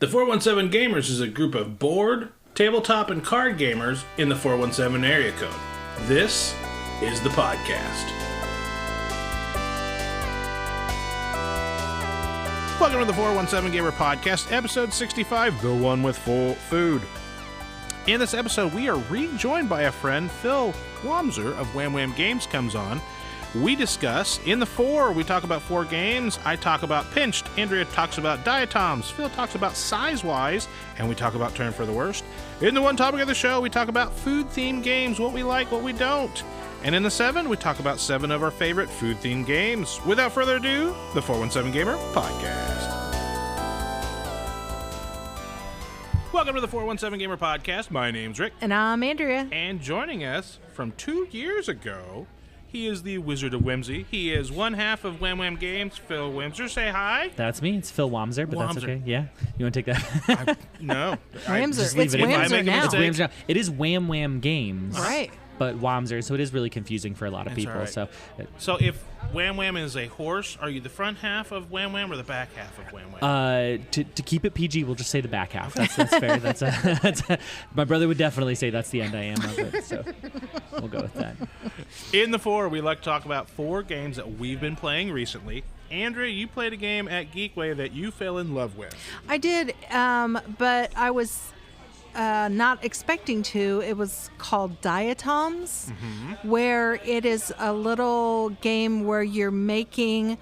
The 417Gamers is a group of board, tabletop, and card gamers in the 417 area code. This is the podcast. Welcome to the 417 Gamer Podcast, episode 65, the one with full food. In this episode, we are rejoined by a friend, Phil Wamser of WamWam Games comes on. We discuss, in the four, we talk about 4 games. I talk about Pinched. Andrea talks about Diatoms. Phil talks about Size-Wise. And we talk about Turn for the Worst. In the one topic of the show, we talk about food-themed games, what we like, what we don't. And in the 7, we talk about 7 of our favorite food-themed games. Without further ado, the 417 Gamer Podcast. Welcome to the 417 Gamer Podcast. My name's Rick. And I'm Andrea. And joining us from 2 years ago, he is the Wizard of Whimsy. He is one half of WamWam Games, Phil Wimser. Say hi. That's me. It's Phil Wamser, but that's okay. Yeah. You want to take that? No. Wamser. Just leave It's it in. Wamser now. It's Wamser now. It is WamWam Games. Right. But Wamser, so it is really confusing for a lot of people. Right. So if WamWam is a horse, are you the front half of WamWam or the back half of WamWam? To keep it PG, we'll just say the back half. That's fair. My brother would definitely say that's the end I am of it. So we'll go with that. In the 4, we like to talk about 4 games that we've been playing recently. Andrea, you played a game at Geekway that you fell in love with. I did, but I was not expecting to. It was called Diatoms, where it is a little game where you're making...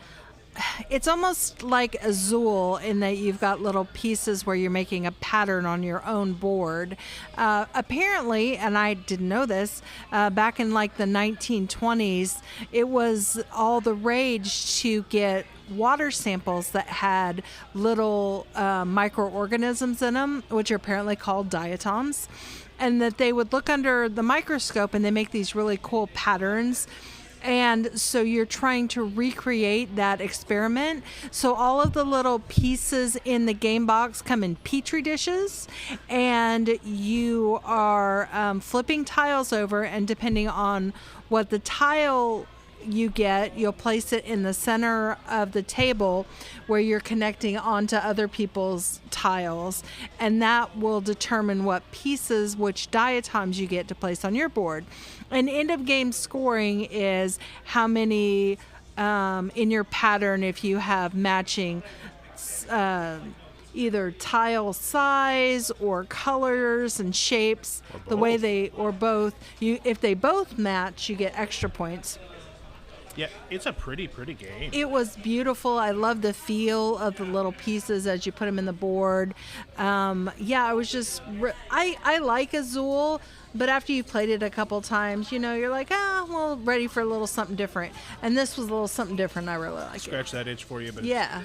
It's almost like Azul in that you've got little pieces where you're making a pattern on your own board. Apparently, and I didn't know this, back in like the 1920s, it was all the rage to get water samples that had little microorganisms in them, which are apparently called diatoms, and that they would look under the microscope and they make these really cool patterns. And so you're trying to recreate that experiment. So all of the little pieces in the game box come in petri dishes, and you are flipping tiles over, and depending on what the tile you get, you'll place it in the center of the table where you're connecting onto other people's tiles, and that will determine what pieces, which diatoms you get to place on your board. And end of game scoring is how many in your pattern, if you have matching either tile size or colors and shapes, the way they, or both, if they both match, you get extra points. Yeah, it's a pretty game. It was beautiful. I love the feel of the little pieces as you put them in the board. I was just... I like Azul, but after you played it a couple times, you're like, ready for a little something different. And this was a little something different. I really like it. Scratch that itch for you. But yeah.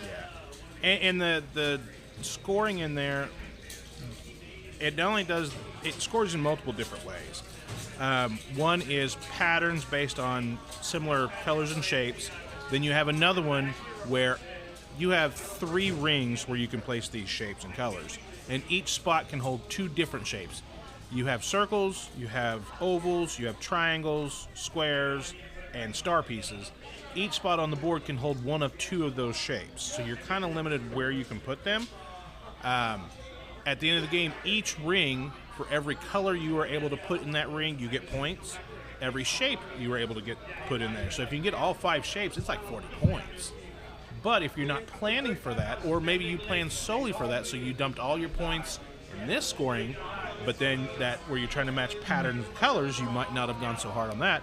And the scoring in there, it not only does... It scores in multiple different ways. One is patterns based on similar colors and shapes. Then you have another one where you have 3 rings where you can place these shapes and colors. And each spot can hold 2 different shapes. You have circles, you have ovals, you have triangles, squares, and star pieces. Each spot on the board can hold 1 of 2 of those shapes. So you're kind of limited where you can put them. At the end of the game, each ring... For every color you are able to put in that ring, you get points. Every shape you were able to get put in there. So if you can get all 5 shapes, it's like 40 points. But if you're not planning for that, or maybe you plan solely for that, so you dumped all your points in this scoring, but then that where you're trying to match patterns of colors, you might not have gone so hard on that.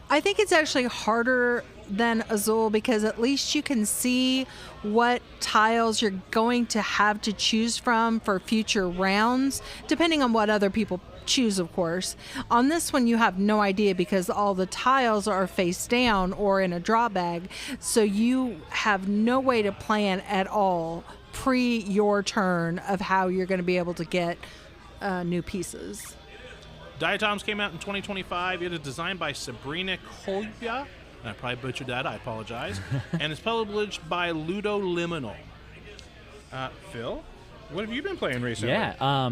I think it's actually harder than Azul because at least you can see what tiles you're going to have to choose from for future rounds, depending on what other people choose, of course. On this one, you have no idea because all the tiles are face down or in a draw bag, so you have no way to plan at all pre your turn of how you're going to be able to get new pieces. Diatoms came out in 2025. It is designed by Sabrina Kolya. I probably butchered that. I apologize. And it's published by Ludo Liminal. Phil, what have you been playing recently? Yeah.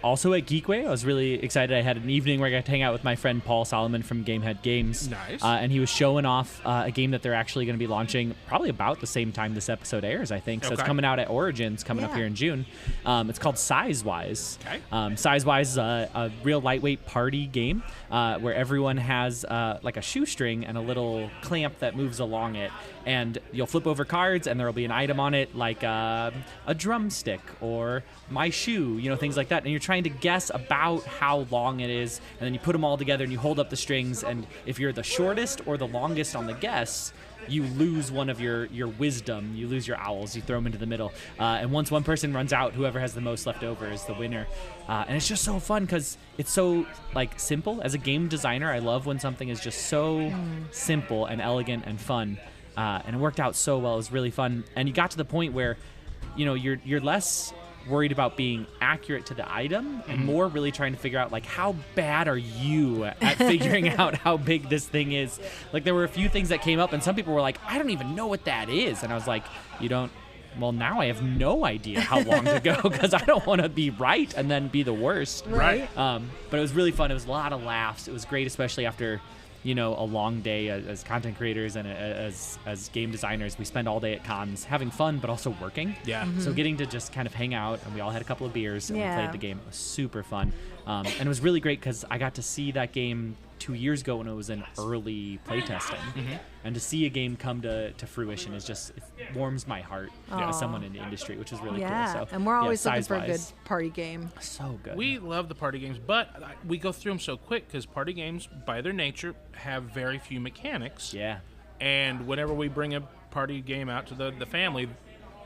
also at Geekway. I was really excited. I had an evening where I got to hang out with my friend Paul Solomon from Gamehead Games. Nice. And he was showing off a game that they're actually going to be launching probably about the same time this episode airs, I think. So it's coming out at Origins, coming up here in June. It's called Sizewise. Okay. Sizewise is a real lightweight party game where everyone has like a shoestring and a little clamp that moves along it. And you'll flip over cards, and there will be an item on it like a drumstick or my shoe, you know, things like that. And you're trying to guess about how long it is, and then you put them all together and you hold up the strings. And if you're the shortest or the longest on the guess, you lose one of your wisdom. You lose your owls. You throw them into the middle. And once one person runs out, whoever has the most left over is the winner. And it's just so fun because it's so like simple. As a game designer, I love when something is just so simple and elegant and fun. And it worked out so well. It was really fun. And you got to the point where, you know, you're less worried about being accurate to the item and more really trying to figure out, like, how bad are you at figuring out how big this thing is? Like, there were a few things that came up, and some people were like, I don't even know what that is. And I was like, you don't? Well, now I have no idea how long to go because I don't want to be right and then be the worst. Right. But it was really fun. It was a lot of laughs. It was great, especially after, you know, a long day as content creators and as game designers. We spend all day at cons having fun, but also working. Yeah. So getting to just kind of hang out, and we all had a couple of beers and we Yeah. played the game. It was super fun. And it was really great because I got to see that game 2 years ago when it was in early playtesting. And to see a game come to fruition is just, it warms my heart as someone in the industry, which is really Yeah, cool. So, and we're always looking for a good Sizewise, party game. so good. We love the party games, but we go through them so quick because party games, by their nature, have very few mechanics. Yeah. And whenever we bring a party game out to the family,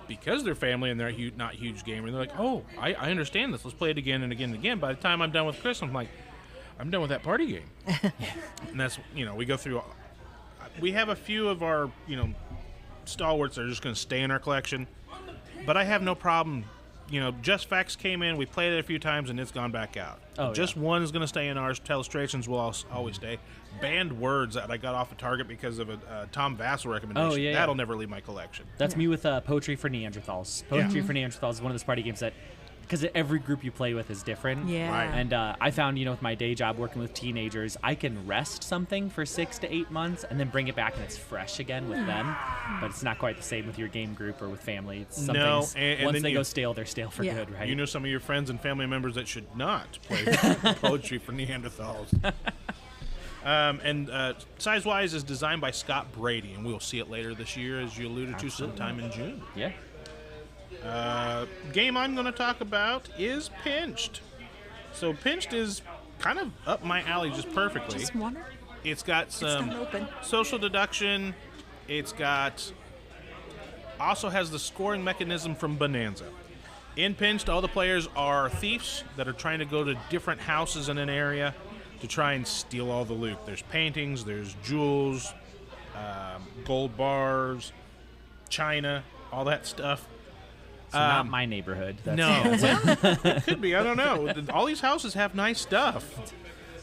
because they're family and they're not huge gamers, they're like, oh, I understand this. Let's play it again and again and again. By the time I'm done with Chris, I'm like, I'm done with that party game. And that's, you know, we go through. We have a few of our, you know, stalwarts that are just going to stay in our collection. But I have no problem. You know, Just Facts came in, we played it a few times, and it's gone back out. Oh, Just One is going to stay in ours. Telestrations will always stay. Banned Words that I got off of Target because of a Tom Vassell recommendation. Oh, yeah, yeah. That'll never leave my collection. That's me with Poetry for Neanderthals. Poetry for Neanderthals is one of those party games that, because every group you play with is different. Yeah. Right. And I found, you know, with my day job working with teenagers, I can rest something for 6 to 8 months and then bring it back and it's fresh again with them. But it's not quite the same with your game group or with family. It's some No, things, and once then they you- go stale, they're stale for Yeah. good, right? You know some of your friends and family members that should not play Poetry for Neanderthals. Sizewise is designed by Scott Brady, and we'll see it later this year, as you alluded to, sometime in June. Yeah. Game I'm going to talk about is Pinched. So Pinched is kind of up my alley just perfectly. Just water? It's got some not open. social deduction. It's got also has the scoring mechanism from Bonanza. In Pinched, all the players are thieves that are trying to go to different houses in an area to try and steal all the loot. There's paintings, there's jewels, gold bars, china, all that stuff. So not my neighborhood. That's, No, well, it could be. I don't know. All these houses have nice stuff.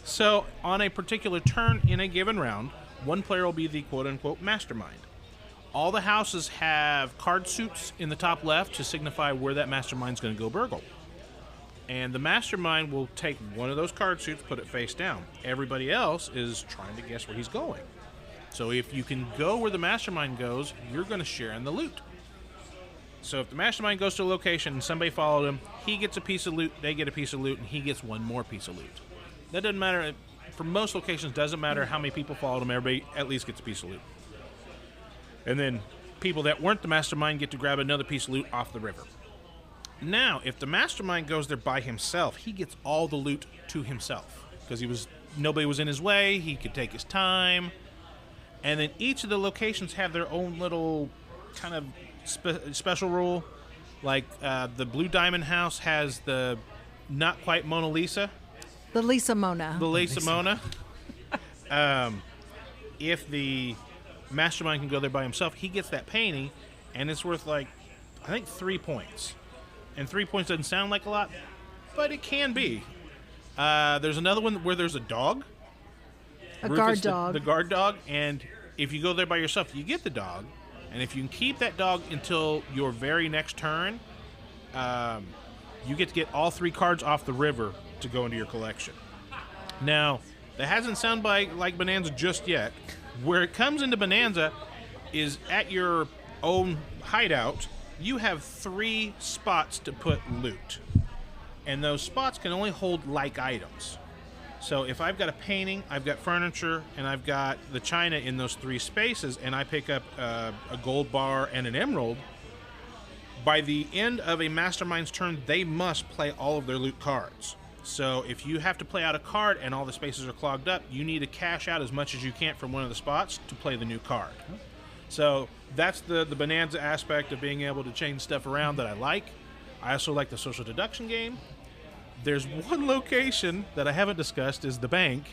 So, on a particular turn in a given round, one player will be the quote-unquote mastermind. All the houses have card suits in the top left to signify where that mastermind's going to go burgle. And the mastermind will take one of those card suits, put it face down. Everybody else is trying to guess where he's going. So if you can go where the mastermind goes, you're going to share in the loot. So if the mastermind goes to a location and somebody followed him, he gets a piece of loot, they get a piece of loot, and he gets one more piece of loot. That doesn't matter. For most locations, doesn't matter how many people followed him. Everybody at least gets a piece of loot. And then people that weren't the mastermind get to grab another piece of loot off the river. Now, if the mastermind goes there by himself, he gets all the loot to himself because nobody was in his way. He could take his time. And then each of the locations have their own little kind of special rule. Like the Blue Diamond House has the not quite Mona Lisa. The Lisa Mona. The Lisa Mona. If the mastermind can go there by himself, he gets that painting, and it's worth, like, I think 3 points. And 3 points doesn't sound like a lot, but it can be. There's another one where there's a dog. A Rufus, guard dog. The guard dog, and if you go there by yourself, you get the dog. And if you can keep that dog until your very next turn, you get to get all 3 cards off the river to go into your collection. Now, that hasn't sounded like Bonanza just yet. Where it comes into Bonanza is at your own hideout, you have 3 spots to put loot. And those spots can only hold like items. So if I've got a painting, I've got furniture, and I've got the china in those 3 spaces, and I pick up a gold bar and an emerald, by the end of a mastermind's turn, they must play all of their loot cards. So if you have to play out a card and all the spaces are clogged up, you need to cash out as much as you can from one of the spots to play the new card. So that's the Bonanza aspect of being able to change stuff around that I like. I also like the social deduction game. There's one location that I haven't discussed is the bank.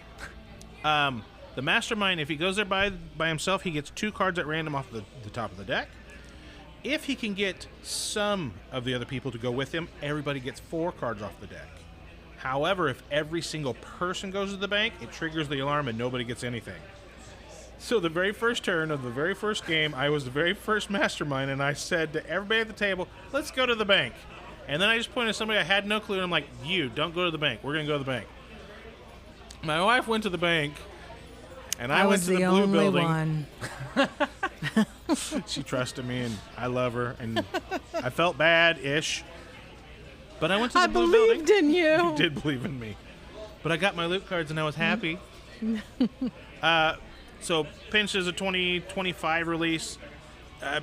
The mastermind, if he goes there by himself, he gets 2 cards at random off the top of the deck. If he can get some of the other people to go with him, everybody gets 4 cards off the deck. However, if every single person goes to the bank, it triggers the alarm and nobody gets anything. So the very first turn of the very first game, I was the very first mastermind, and I said to everybody at the table, let's go to the bank. And then I just pointed at somebody I had no clue, and I'm like, you, don't go to the bank. We're going to go to the bank. My wife went to the bank, and I went to the blue building. She trusted me, and I love her, and I felt bad-ish. But I went to the blue building. I believed in you. You did believe in me. But I got my loot cards, and I was happy. So Pinch is a 2025 release. A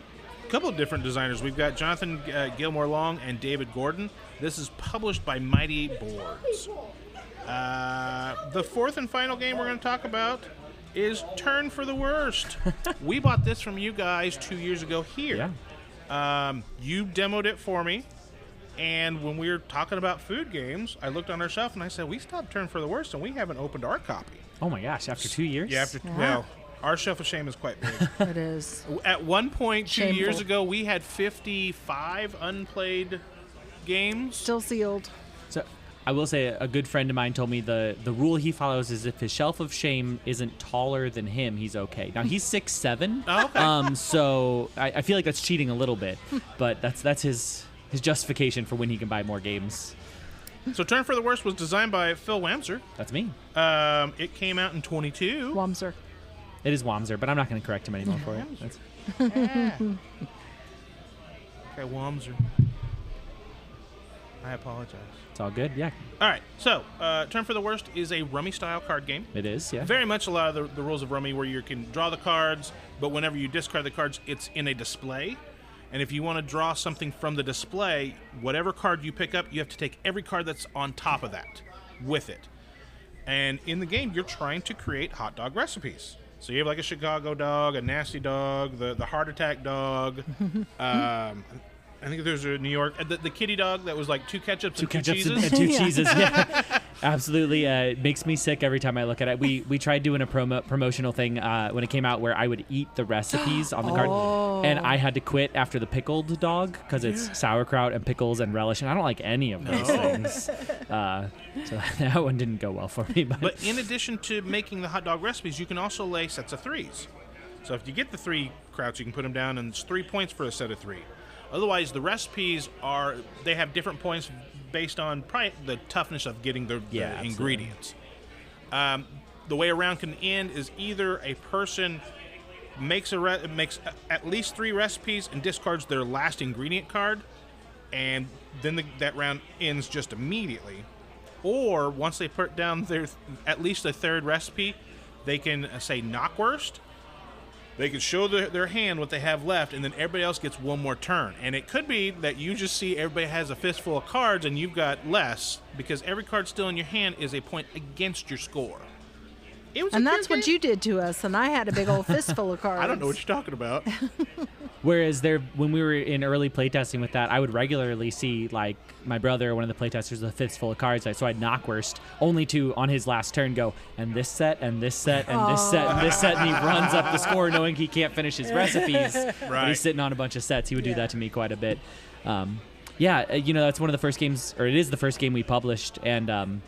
couple of different designers. We've got Jonathan Gilmore Long and David Gordon. This is published by Mighty Boards. The 4th and final game we're going to talk about is Turn for the Wurst. We bought this from you guys 2 years ago here. Yeah. You demoed it for me. And when we were talking about food games, I looked on our shelf and I said, we stopped Turn for the Wurst and we haven't opened our copy. Oh my gosh, after 2 years? Yeah, well, our shelf of shame is quite big. It is. At one point, 2 Shameful. years ago, we had 55 unplayed games. Still sealed. So I will say a good friend of mine told me the rule he follows is if his shelf of shame isn't taller than him, he's okay. Now, he's 6'7". Oh, okay. So I feel like that's cheating a little bit, but that's his justification for when he can buy more games. So Turn for the Wurst was designed by Phil Wamser. That's me. It came out in 22. Wamser. It is Wamser, but I'm not going to correct him anymore for it. That's... Yeah. Okay, Wamser. I apologize. It's all good, yeah. All right, so Turn for the Wurst is a Rummy-style card game. It is, yeah. Very much a lot of the rules of Rummy where you can draw the cards, but whenever you discard the cards, it's in a display. And if you want to draw something from the display, whatever card you pick up, you have to take every card that's on top of that with it. And in the game, you're trying to create hot dog recipes. So you have like a Chicago dog, a nasty dog, the heart attack dog. I think there's a New York, the kitty dog that was like 2 ketchups and 2 cheeses. And 2 cheeses, yeah. Absolutely. It makes me sick every time I look at it. We tried doing a promotional thing when it came out where I would eat the recipes on the card. And I had to quit after the pickled dog because it's sauerkraut and pickles and relish. And I don't like any of those things. So that one didn't go well for me. But in addition to making the hot dog recipes, you can also lay sets of 3s. So if you get the 3 krauts, you can put them down, and it's 3 points for a set of 3. Otherwise, the recipes they have different points based on probably the toughness of getting the ingredients. The way a round can end is either a person makes at least 3 recipes and discards their last ingredient card, and then that round ends just immediately. Or once they put down their at least a 3rd recipe, they can say knockwurst. They can show their hand what they have left, and then everybody else gets one more turn. And it could be that you just see everybody has a fistful of cards and you've got less, because every card still in your hand is a point against your score. And that's what you did to us, and I had a big old fistful of cards. I don't know what you're talking about. Whereas when we were in early playtesting with that, I would regularly see like my brother, one of the playtesters, with a fistful of cards. So I'd knockwurst, only to on his last turn go, and this set, and this set, and this set, and this set, and he runs up the score knowing he can't finish his recipes. Right. But he's sitting on a bunch of sets. He would do that to me quite a bit. That's one of the first games, or it is the first game we published, and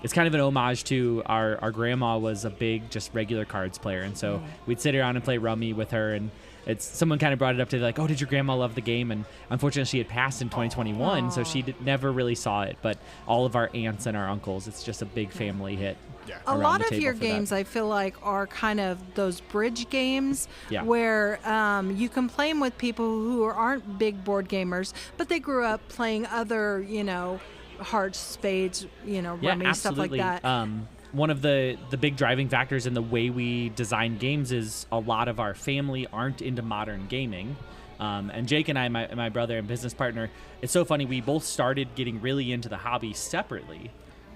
it's kind of an homage to our grandma was a big just regular cards player, and so we'd sit around and play Rummy with her, and it's someone kind of brought it up to like, oh, did your grandma love the game? And unfortunately, she had passed in 2021, so she never really saw it. But all of our aunts and our uncles, it's just a big family hit. Yeah. A lot of your games, I feel like, are kind of those bridge games where you can play them with people who aren't big board gamers, but they grew up playing other, hearts, spades, rummy, stuff like that. One of the big driving factors in the way we design games is a lot of our family aren't into modern gaming. And Jake and I, my brother and business partner, it's so funny. We both started getting really into the hobby separately,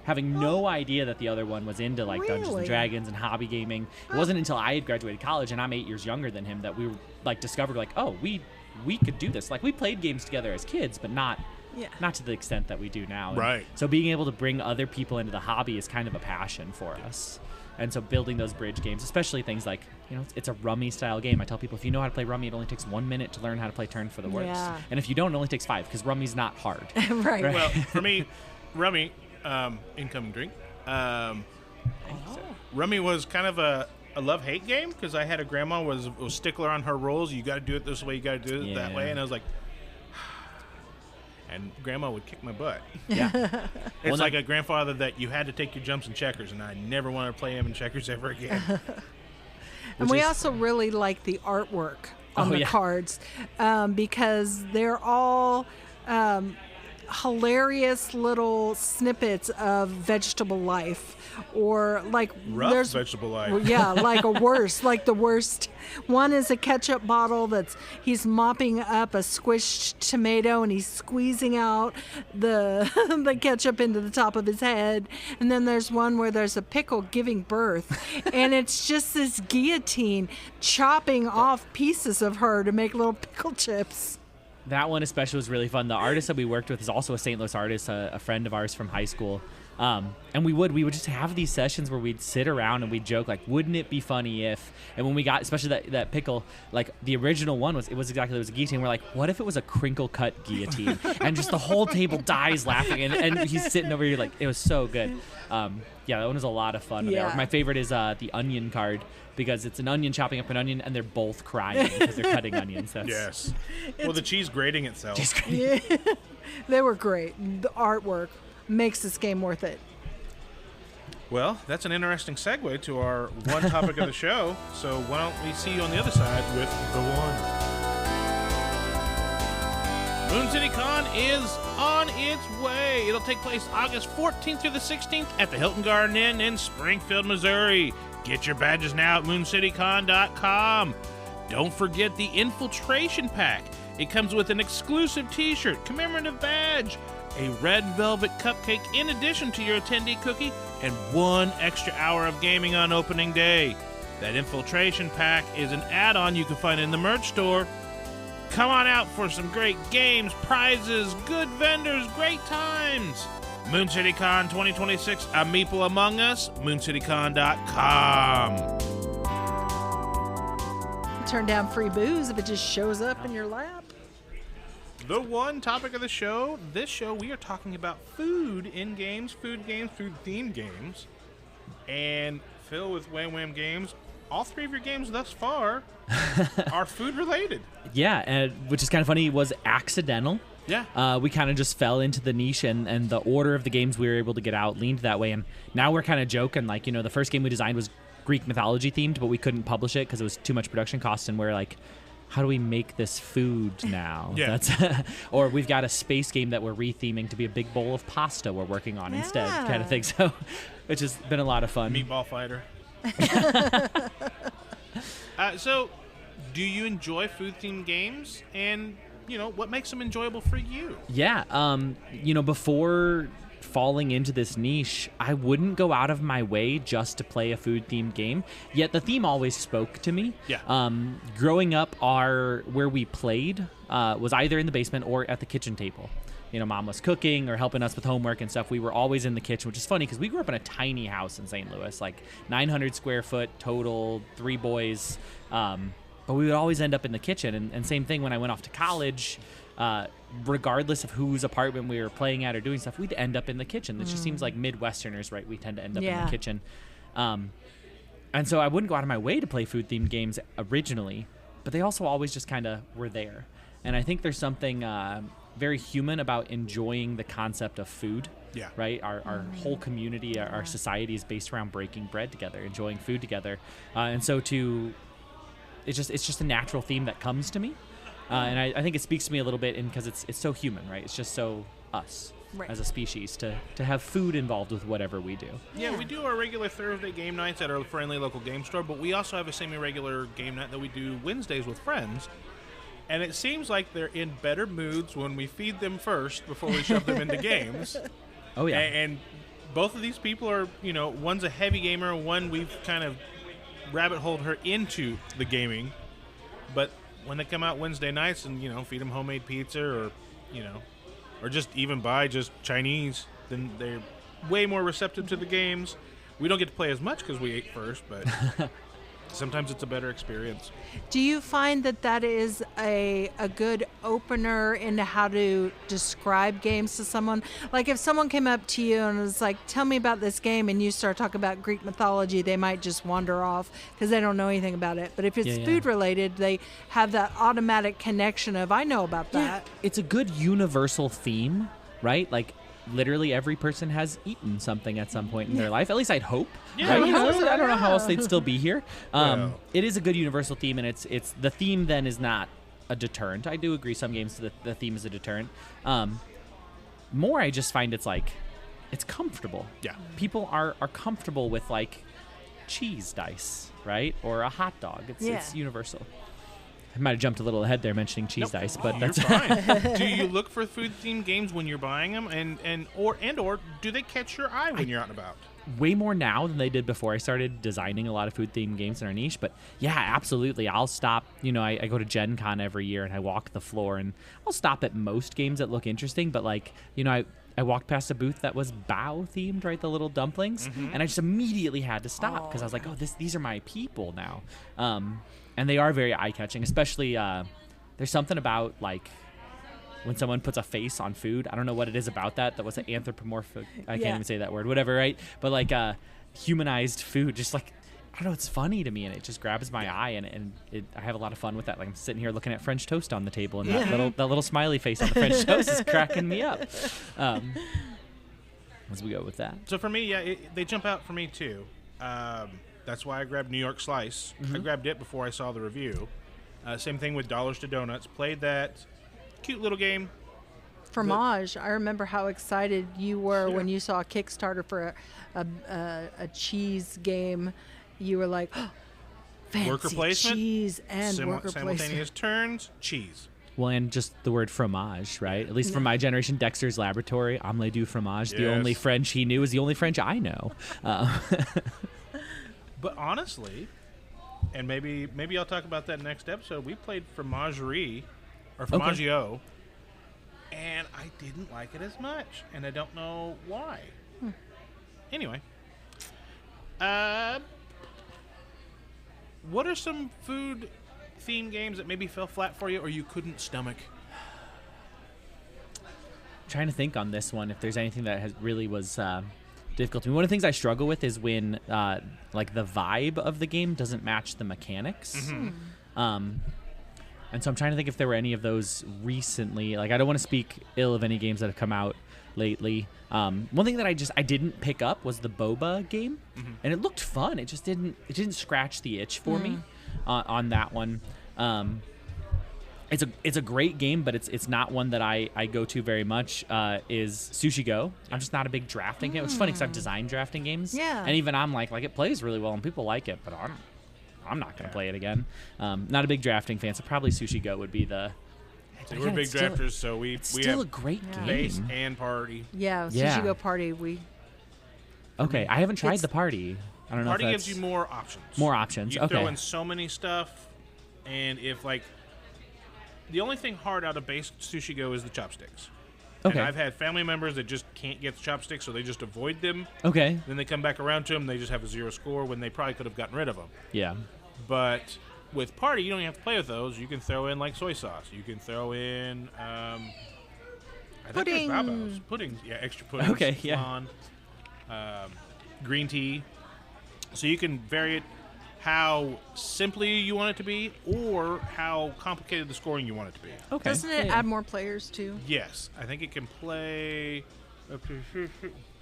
having no idea that the other one was into like Dungeons and Dragons and hobby gaming. It wasn't until I had graduated college and I'm 8 years younger than him that we like discovered like, oh, we could do this. Like we played games together as kids, but not to the extent that we do now. Right. And so being able to bring other people into the hobby is kind of a passion for us. And so building those bridge games, especially things like, it's a rummy style game. I tell people if you know how to play rummy, it only takes 1 minute to learn how to play turn for the worst. Yeah. And if you don't, it only takes 5 because rummy's not hard. Right. Well, for me, rummy, incoming drink. Rummy was kind of a love-hate game because I had a grandma was stickler on her rules. You got to do it this way, you got to do it that way. And I was like, and grandma would kick my butt. Yeah. It's like a grandfather that you had to take your jumps in checkers, and I never wanted to play him in checkers ever again. And we also really like the artwork on the cards because they're all hilarious little snippets of vegetable life, or like rough vegetable life. Yeah, like a Wurst, like the Wurst. One is a ketchup bottle he's mopping up a squished tomato and he's squeezing out the the ketchup into the top of his head. And then there's one where there's a pickle giving birth, and it's just this guillotine chopping off pieces of her to make little pickle chips. That one especially was really fun. The artist that we worked with is also a St. Louis artist, a friend of ours from high school. And we would just have these sessions where we'd sit around and we'd joke, like, wouldn't it be funny if, and when we got, especially that pickle, like the original one it was a guillotine. We're like, what if it was a crinkle cut guillotine? And just the whole table dies laughing. And he's sitting over here like, it was so good. That one was a lot of fun. Yeah. My favorite is the onion card, because it's an onion chopping up an onion and they're both crying because they're cutting onions. Yes. Well, the cheese grating itself. Yeah. They were great. The artwork makes this game worth it. Well, that's an interesting segue to our one topic of the show. So why don't we see you on the other side with the one. MoonCityCon is on its way. It'll take place August 14th through the 16th at the Hilton Garden Inn in Springfield, Missouri. Get your badges now at MoonCityCon.com. Don't forget the Infiltration Pack. It comes with an exclusive t-shirt, commemorative badge, a red velvet cupcake in addition to your attendee cookie, and 1 extra hour of gaming on opening day. That Infiltration Pack is an add-on you can find in the merch store. Come on out for some great games, prizes, good vendors, great times. MoonCityCon 2026, a meeple among us, MoonCityCon.com. Turn down free booze if it just shows up in your lap. The one topic of the show, this show we are talking about food in games, food-themed games. And Phil with WamWam Games, all 3 of your games thus far are food-related. Yeah, which is kind of funny, was accidental. Yeah. We kind of just fell into the niche, and the order of the games we were able to get out leaned that way. And now we're kind of joking, like, the first game we designed was Greek mythology themed, but we couldn't publish it because it was too much production cost. And we're like, how do we make this food now? Yeah. Or we've got a space game that we're retheming to be a big bowl of pasta we're working on instead, kind of thing. So it's just been a lot of fun. Meatball fighter. So, do you enjoy food-themed games? And, what makes them enjoyable for you? Yeah. Before falling into this niche, I wouldn't go out of my way just to play a food-themed game, yet the theme always spoke to me. Yeah. Growing up, where we played was either in the basement or at the kitchen table. Mom was cooking or helping us with homework and stuff. We were always in the kitchen, which is funny because we grew up in a tiny house in St. Louis, like 900 square foot total, 3 boys. But we would always end up in the kitchen. And same thing when I went off to college. Regardless of whose apartment we were playing at or doing stuff, we'd end up in the kitchen. It just seems like Midwesterners, right? We tend to end up in the kitchen. And so I wouldn't go out of my way to play food-themed games originally. but they also always just kind of were there. And I think there's something very human about enjoying the concept of food. Yeah. Right. Our whole community, our society is based around breaking bread together, enjoying food together, and so it's just a natural theme that comes to me, and I think it speaks to me a little bit, because it's so human, right? It's just so us as a species to have food involved with whatever we do. Yeah, we do our regular Thursday game nights at our friendly local game store, but we also have a semi-regular game night that we do Wednesdays with friends. And it seems like they're in better moods when we feed them first before we shove them into games. Oh, yeah. And both of these people are, one's a heavy gamer, one we've kind of rabbit-holed her into the gaming. But when they come out Wednesday nights and, feed them homemade pizza or just even buy just Chinese, then they're way more receptive to the games. We don't get to play as much because we ate first, but sometimes it's a better experience. Do you find that is a good opener into how to describe games to someone? Like if someone came up to you and was like, tell me about this game, and you start talking about Greek mythology, they might just wander off because they don't know anything about it. But if it's food related, they have that automatic connection of, I know about that. Yeah, it's a good universal theme, right? Like literally every person has eaten something at some point in their life. At least I'd hope. Yeah, right? I don't know how else they'd still be here. Yeah. It is a good universal theme, and it's the theme then is not a deterrent. I do agree some games the theme is a deterrent. More I just find it's comfortable. Yeah. People are comfortable with like cheese dice, right? Or a hot dog. It's universal. I might have jumped a little ahead there mentioning cheese dice, but you're that's fine. Do you look for food-themed games when you're buying them, or do they catch your eye when you're out and about? Way more now than they did before I started designing a lot of food-themed games in our niche. But yeah, absolutely. I'll stop. I go to Gen Con every year and I walk the floor, and I'll stop at most games that look interesting. But I walked past a booth that was bao themed, right? The little dumplings, and I just immediately had to stop because I was like, these are my people now. And they are very eye-catching, especially there's something about like when someone puts a face on food. I don't know what it is about that was an anthropomorphic. I can't even say that word. Whatever, right? But like humanized food, just like I don't know, it's funny to me, and it just grabs my eye, and I have a lot of fun with that. Like I'm sitting here looking at French toast on the table, and that little smiley face on the French toast is cracking me up. As we go with that. So for me, they jump out for me too. That's why I grabbed New York Slice. I grabbed it before I saw the review. Same thing with Dollars to Donuts. Played that cute little game. Fromage. I remember how excited you were when you saw a Kickstarter for a cheese game. You were like, oh, fancy worker placement, cheese and worker simultaneous placement. turns, cheese. Well, and just the word fromage, right? At least from my generation, Dexter's Laboratory, omelette du fromage. Yes. The only French he knew is the only French I know. But honestly, and maybe I'll talk about that next episode, we played Fromagerie, or Fromaggio, and I didn't like it as much, and I don't know why. Anyway. What are some food-themed games that maybe fell flat for you or you couldn't stomach? I'm trying to think on this one if there's anything that really was difficult to me. One of the things I struggle with is when like the vibe of the game doesn't match the mechanics. And so I'm trying to think if there were any of those recently. Like I don't want to speak ill of any games that have come out lately. One thing that I didn't pick up was the boba game, and it looked fun. It just didn't scratch the itch for me on that one. It's a great game, but it's not one that I go to very much. Is Sushi Go? I'm just not a big drafting game. It's funny because I've designed drafting games, and even I'm like it plays really well and people like it, but I'm not gonna play it again. Not a big drafting fan, so probably Sushi Go would be the. So we're big drafters, so we still have a great game. base and party. Yeah, Sushi Go Party. Okay, I haven't tried the party. I don't know. Party if gives you more options. More options. You throw in so many stuff, and if the only thing hard out of base Sushi Go is the chopsticks. Okay. And I've had family members that just can't get the chopsticks, so they just avoid them. Okay. Then they come back around to them, they just have a 0 score when they probably could have gotten rid of them. Yeah. But with Party, you don't even have to play with those. You can throw in soy sauce. You can throw in I think there's babos. Puddings. Yeah, extra puddings. Okay, yeah. Flan, green tea. So you can vary it how simply you want it to be or how complicated the scoring you want it to be. Okay. Doesn't it add more players too? Yes, I think it can play up to,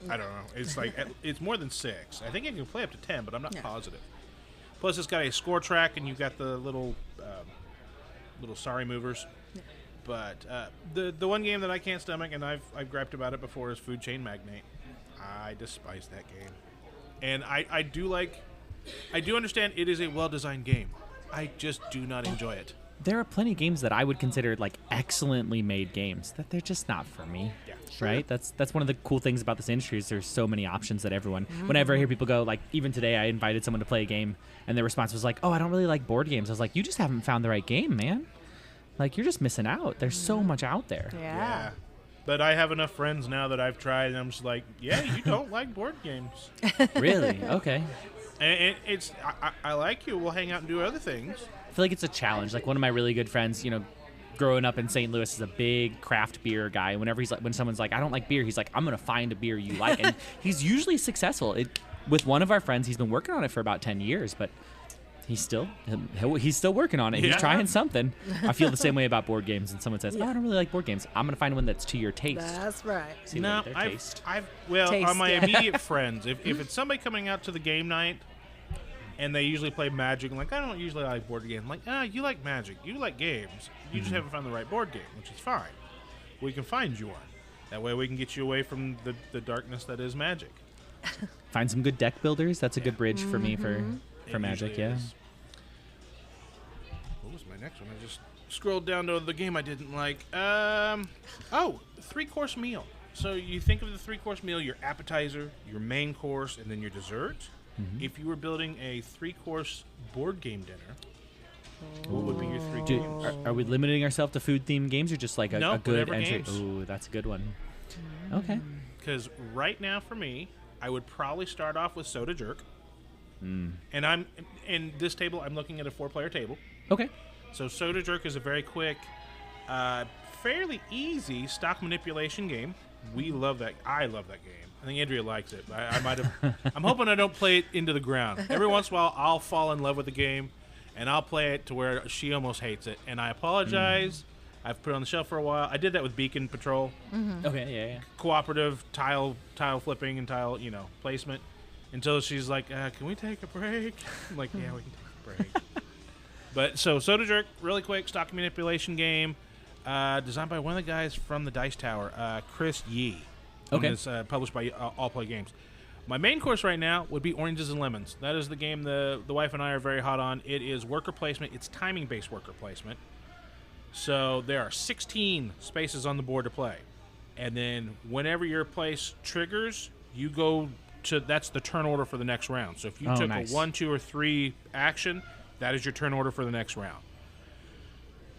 I don't know. It's like it's more than 6. I think it can play up to 10, but I'm not positive. Plus, it's got a score track, and you've got the little sorry movers. Yeah. But the one game that I can't stomach, and I've griped about it before, is Food Chain Magnate. I despise that game, and I do understand it is a well-designed game. I just do not enjoy it. There are plenty of games that I would consider like excellently made games that they're just not for me. Yeah, sure. Right? That's one of the cool things about this industry is there's so many options that everyone. Whenever I hear people go, like even today, I invited someone to play a game, and their response was like, "Oh, I don't really like board games." I was like, "You just haven't found the right game, man. Like you're just missing out. There's so much out there." Yeah. But I have enough friends now that I've tried, and I'm just like, "Yeah, you don't like board games." Really? Okay. And it's I like you. We'll hang out and do other things. I feel like it's a challenge. Like one of my really good friends, growing up in St. Louis, is a big craft beer guy. And whenever when someone's like, "I don't like beer," he's like, "I'm gonna find a beer you like," and he's usually successful. With one of our friends, he's been working on it for about 10 years, but he's still working on it. Yeah. He's trying something. I feel the same way about board games. And someone says, "Oh, I don't really like board games." I'm gonna find one that's to your taste. That's right. See no, their taste. On my immediate friends, if it's somebody coming out to the game night. And they usually play Magic. I'm like, I don't usually like board games. I'm like, you like Magic. You like games. You just haven't found the right board game, which is fine. We can find you one. That way we can get you away from the darkness that is Magic. Find some good deck builders. That's a good bridge for me for Magic, yeah. What was my next one? I just scrolled down to the game I didn't like. 3-course meal. So you think of the 3-course meal, your appetizer, your main course, and then your dessert. Mm-hmm. If you were building a 3-course board game dinner, what would be your 3 games? Are we limiting ourselves to food-themed games or just like a good entry? Games. Ooh, that's a good one. Okay. Because right now for me, I would probably start off with Soda Jerk. And I'm in this table, I'm looking at a 4-player table. Okay. So Soda Jerk is a very quick, fairly easy stock manipulation game. We love that. I love that game. I think Andrea likes it. I might have. I'm hoping I don't play it into the ground. Every once in a while, I'll fall in love with the game, and I'll play it to where she almost hates it. And I apologize. I've put it on the shelf for a while. I did that with Beacon Patrol. Okay, yeah. Cooperative tile flipping and tile placement. Until she's like, "Can we take a break?" I'm like, "Yeah, we can take a break." But so Soda Jerk, really quick stock manipulation game, designed by one of the guys from the Dice Tower, Chris Yee. Okay. It's published by All Play Games. My main course right now would be Oranges and Lemons. That is the game the wife and I are very hot on. It is worker placement. It's timing-based worker placement. So there are 16 spaces on the board to play. And then whenever your place triggers, you go to... That's the turn order for the next round. So if you took a 1, 2, or 3 action, that is your turn order for the next round.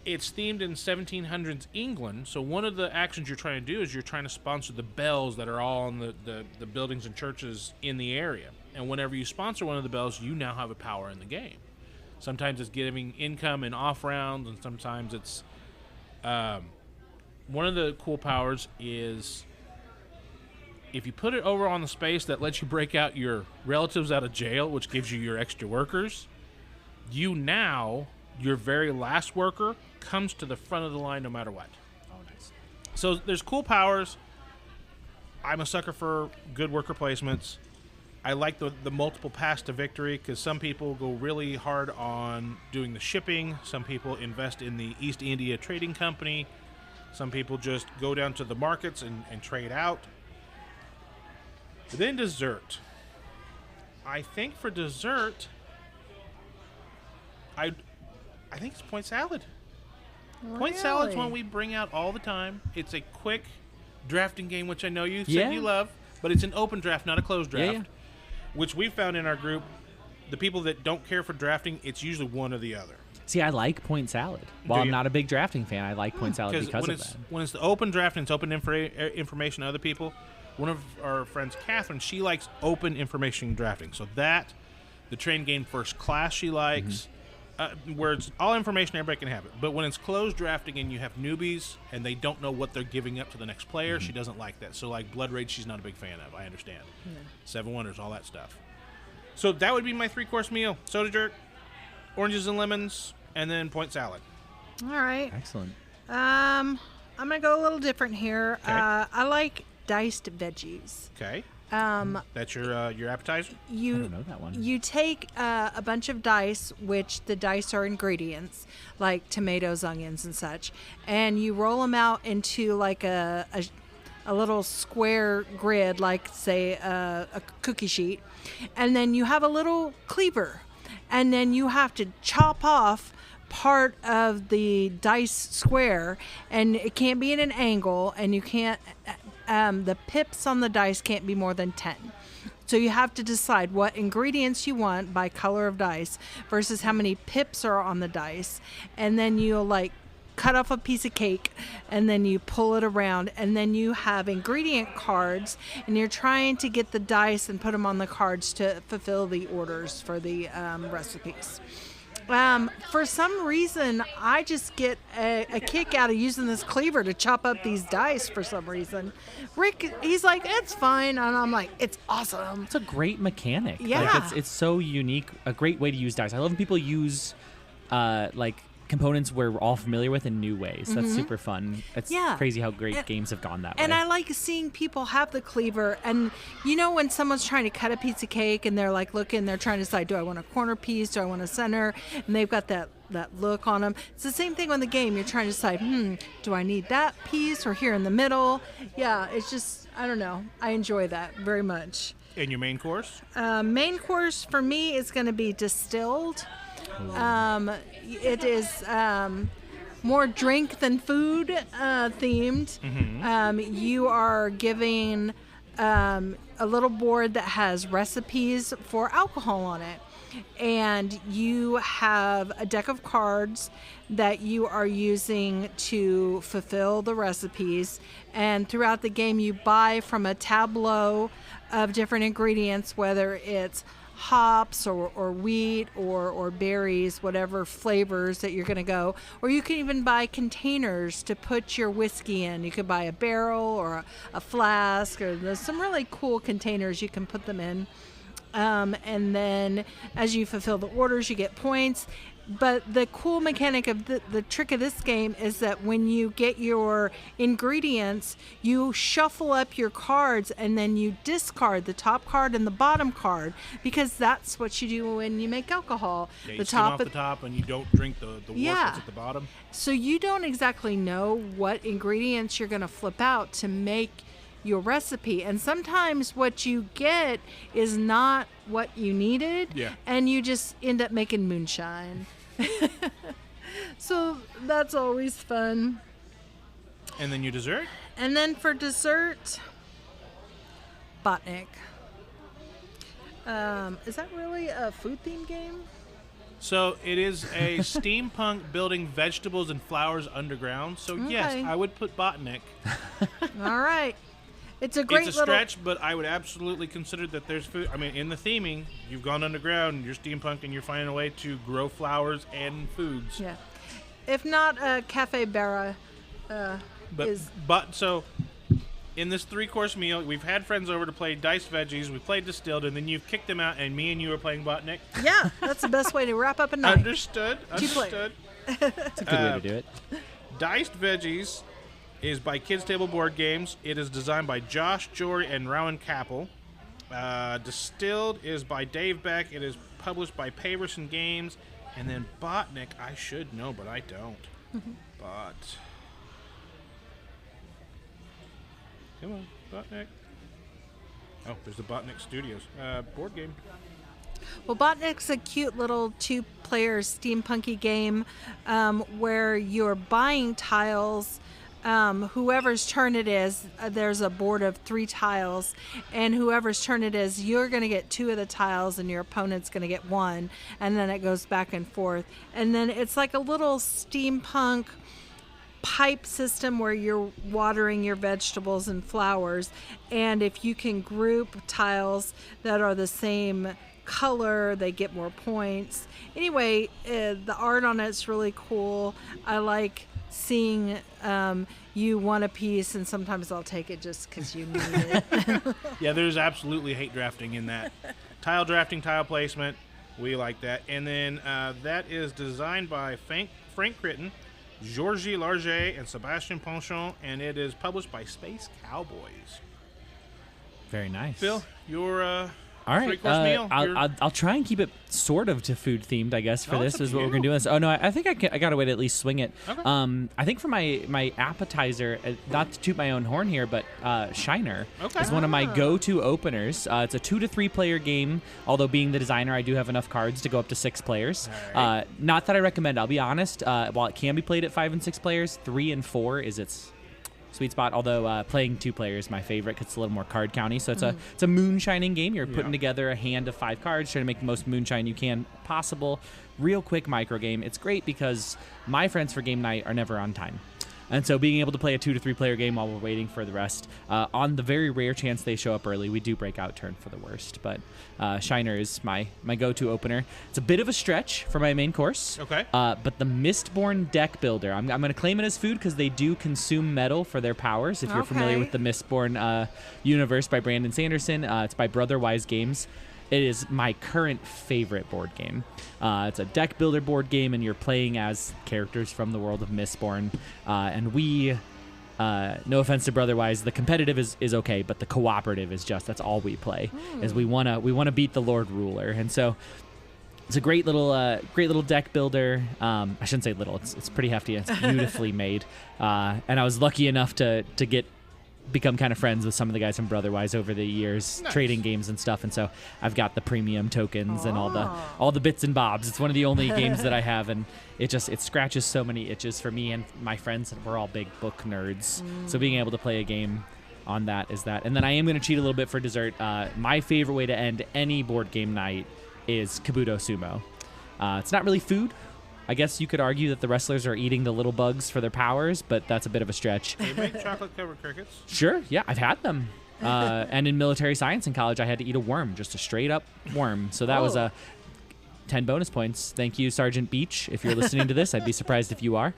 It's themed in 1700s England, so one of the actions you're trying to do is you're trying to sponsor the bells that are all on the buildings and churches in the area. And whenever you sponsor one of the bells, you now have a power in the game. Sometimes it's giving income in off rounds, and sometimes it's... one of the cool powers is if you put it over on the space that lets you break out your relatives out of jail, which gives you your extra workers, your very last worker comes to the front of the line no matter what. Oh, nice. So there's cool powers. I'm a sucker for good worker placements. I like the multiple paths to victory because some people go really hard on doing the shipping. Some people invest in the East India Trading Company. Some people just go down to the markets and trade out. But then dessert. I think for dessert, I think it's point salad. Really? Point salad's one we bring out all the time. It's a quick drafting game, which I know you said you love, but it's an open draft, not a closed draft, which we found in our group. The people that don't care for drafting, it's usually one or the other. See, I like point salad. While I'm not a big drafting fan, I like point salad because of that. When it's the open draft and it's open information to other people, one of our friends, Catherine, she likes open information drafting. So that, the train game first class she likes, where it's all information, everybody can have it. But when it's closed drafting and you have newbies and they don't know what they're giving up to the next player, she doesn't like that. So like Blood Rage, she's not a big fan of. I understand. 7 Wonders, all that stuff. So that would be my 3-course meal. Soda jerk, oranges and lemons, and then point salad. All right. Excellent. I'm gonna go a little different here. Okay. I like diced veggies. Okay. That's your appetizer? I don't know that one. You take a bunch of dice, which the dice are ingredients, like tomatoes, onions, and such, and you roll them out into like a little square grid, like, say, a cookie sheet, and then you have a little cleaver, and then you have to chop off part of the dice square, and it can't be at an angle, and you can't the pips on the dice can't be more than 10. So you have to decide what ingredients you want by color of dice versus how many pips are on the dice, and then you'll like cut off a piece of cake and then you pull it around, and then you have ingredient cards, and you're trying to get the dice and put them on the cards to fulfill the orders for the recipes. For some reason, I just get a kick out of using this cleaver to chop up these dice for some reason. Rick, he's like, it's fine. And I'm like, it's awesome. It's a great mechanic. Yeah. Like, it's so unique. A great way to use dice. I love when people use like components we're all familiar with in new ways. That's super fun. It's crazy how great games have gone that way. And I like seeing people have the cleaver. And you know when someone's trying to cut a piece of cake and they're like looking, they're trying to decide, do I want a corner piece? Do I want a center? And they've got that look on them. It's the same thing on the game. You're trying to decide, do I need that piece or here in the middle? Yeah, it's just, I don't know. I enjoy that very much. And your main course? Main course for me is going to be distilled. It is more drink than food themed. You are giving a little board that has recipes for alcohol on it, and you have a deck of cards that you are using to fulfill the recipes, and throughout the game you buy from a tableau of different ingredients, whether it's hops or wheat or berries, whatever flavors that you're going to go. Or you can even buy containers to put your whiskey in. You could buy a barrel or a flask, or there's some really cool containers you can put them in. And then as you fulfill the orders, you get points. But the cool mechanic of the trick of this game is that when you get your ingredients, you shuffle up your cards and then you discard the top card and the bottom card, because that's what you do when you make alcohol. Yeah, you skim off the top and you don't drink the Wurst that's at the bottom. So you don't exactly know what ingredients you're going to flip out to make your recipe, and sometimes what you get is not what you needed, and you just end up making moonshine. So that's always fun. And then your dessert? And then for dessert, Botnik. Is that really a food themed game? So it is a steampunk building vegetables and flowers underground. So yes, I would put Botnik. All right. It's a great It's a stretch, but I would absolutely consider that there's food. I mean, in the theming, you've gone underground, you're steampunk, and you're finding a way to grow flowers and foods. Yeah. If not, Cafe Barra But so, in this 3-course meal, we've had friends over to play diced veggies, we played distilled, and then you've kicked them out, and me and you are playing Botnik. Yeah, that's the best way to wrap up a night. Understood. It's a good way to do it. Diced Veggies is by Kids Table Board Games. It is designed by Josh Jory and Rowan Capel. Distilled is by Dave Beck. It is published by Paverson Games. And then Botnik, I should know, but I don't. But come on, Botnik. Oh, there's the Botnik Studios board game. Well, Botnik's a cute little 2-player steampunky game where you're buying tiles. Whoever's turn it is, there's a board of 3 tiles, and whoever's turn it is, you're going to get 2 of the tiles and your opponent's going to get 1, and then it goes back and forth. And then it's like a little steampunk pipe system where you're watering your vegetables and flowers, and if you can group tiles that are the same color, they get more points. Anyway, the art on it's really cool. I like seeing you want a piece, and sometimes I'll take it just because you need it. Yeah, there's absolutely hate drafting in that Tile drafting, tile placement. We like that. And then that is designed by Frank Critton, Georgie Larget, and Sebastian Ponchon, and it is published by Space Cowboys. Very nice. Phil, your all right, three-course meal. I'll try and keep it sort of to food themed, I guess. For this is what we're gonna do. Oh no, I think I got a way to at least swing it. Okay. I think for my appetizer, not to toot my own horn here, but Shiner is one of my go-to openers. It's a 2 to 3 player game. Although being the designer, I do have enough cards to go up to 6 players. Right. Not that I recommend. I'll be honest. While it can be played at 5 and 6 players, 3 and 4 is its sweet spot. Although playing 2 players is my favorite because it's a little more card county. So it's a moonshining game. You're putting together a hand of 5 cards, trying to make the most moonshine you can possible. Real quick micro game. It's great because my friends for game night are never on time. And so being able to play a 2 to 3 player game while we're waiting for the rest, on the very rare chance they show up early, we do break out turn for the worst. But Shiner is my go-to opener. It's a bit of a stretch for my main course. Okay. But the Mistborn deck builder, I'm going to claim it as food because they do consume metal for their powers. If you're familiar with the Mistborn universe by Brandon Sanderson, it's by Brotherwise Games. It is my current favorite board game. It's a deck builder board game, and you're playing as characters from the world of Mistborn. And we, no offense to Brotherwise, the competitive is okay, but the cooperative is that's all we play. Is we wanna beat the Lord Ruler, and so it's a great little deck builder. I shouldn't say little; it's pretty hefty. It's beautifully made, and I was lucky enough to become kind of friends with some of the guys from Brotherwise over the years, trading games and stuff. And so I've got the premium tokens and all the bits and bobs. It's one of the only games that I have, and it scratches so many itches for me and my friends. We're all big book nerds, so being able to play a game on that is that. And then I am going to cheat a little bit for dessert. My favorite way to end any board game night is Kabuto Sumo. It's not really food. I guess you could argue that the wrestlers are eating the little bugs for their powers, but that's a bit of a stretch. They make chocolate-covered crickets. Sure, yeah, I've had them. And in military science in college, I had to eat a worm, just a straight-up worm. So that was 10 bonus points. Thank you, Sergeant Beach. If you're listening to this, I'd be surprised if you are.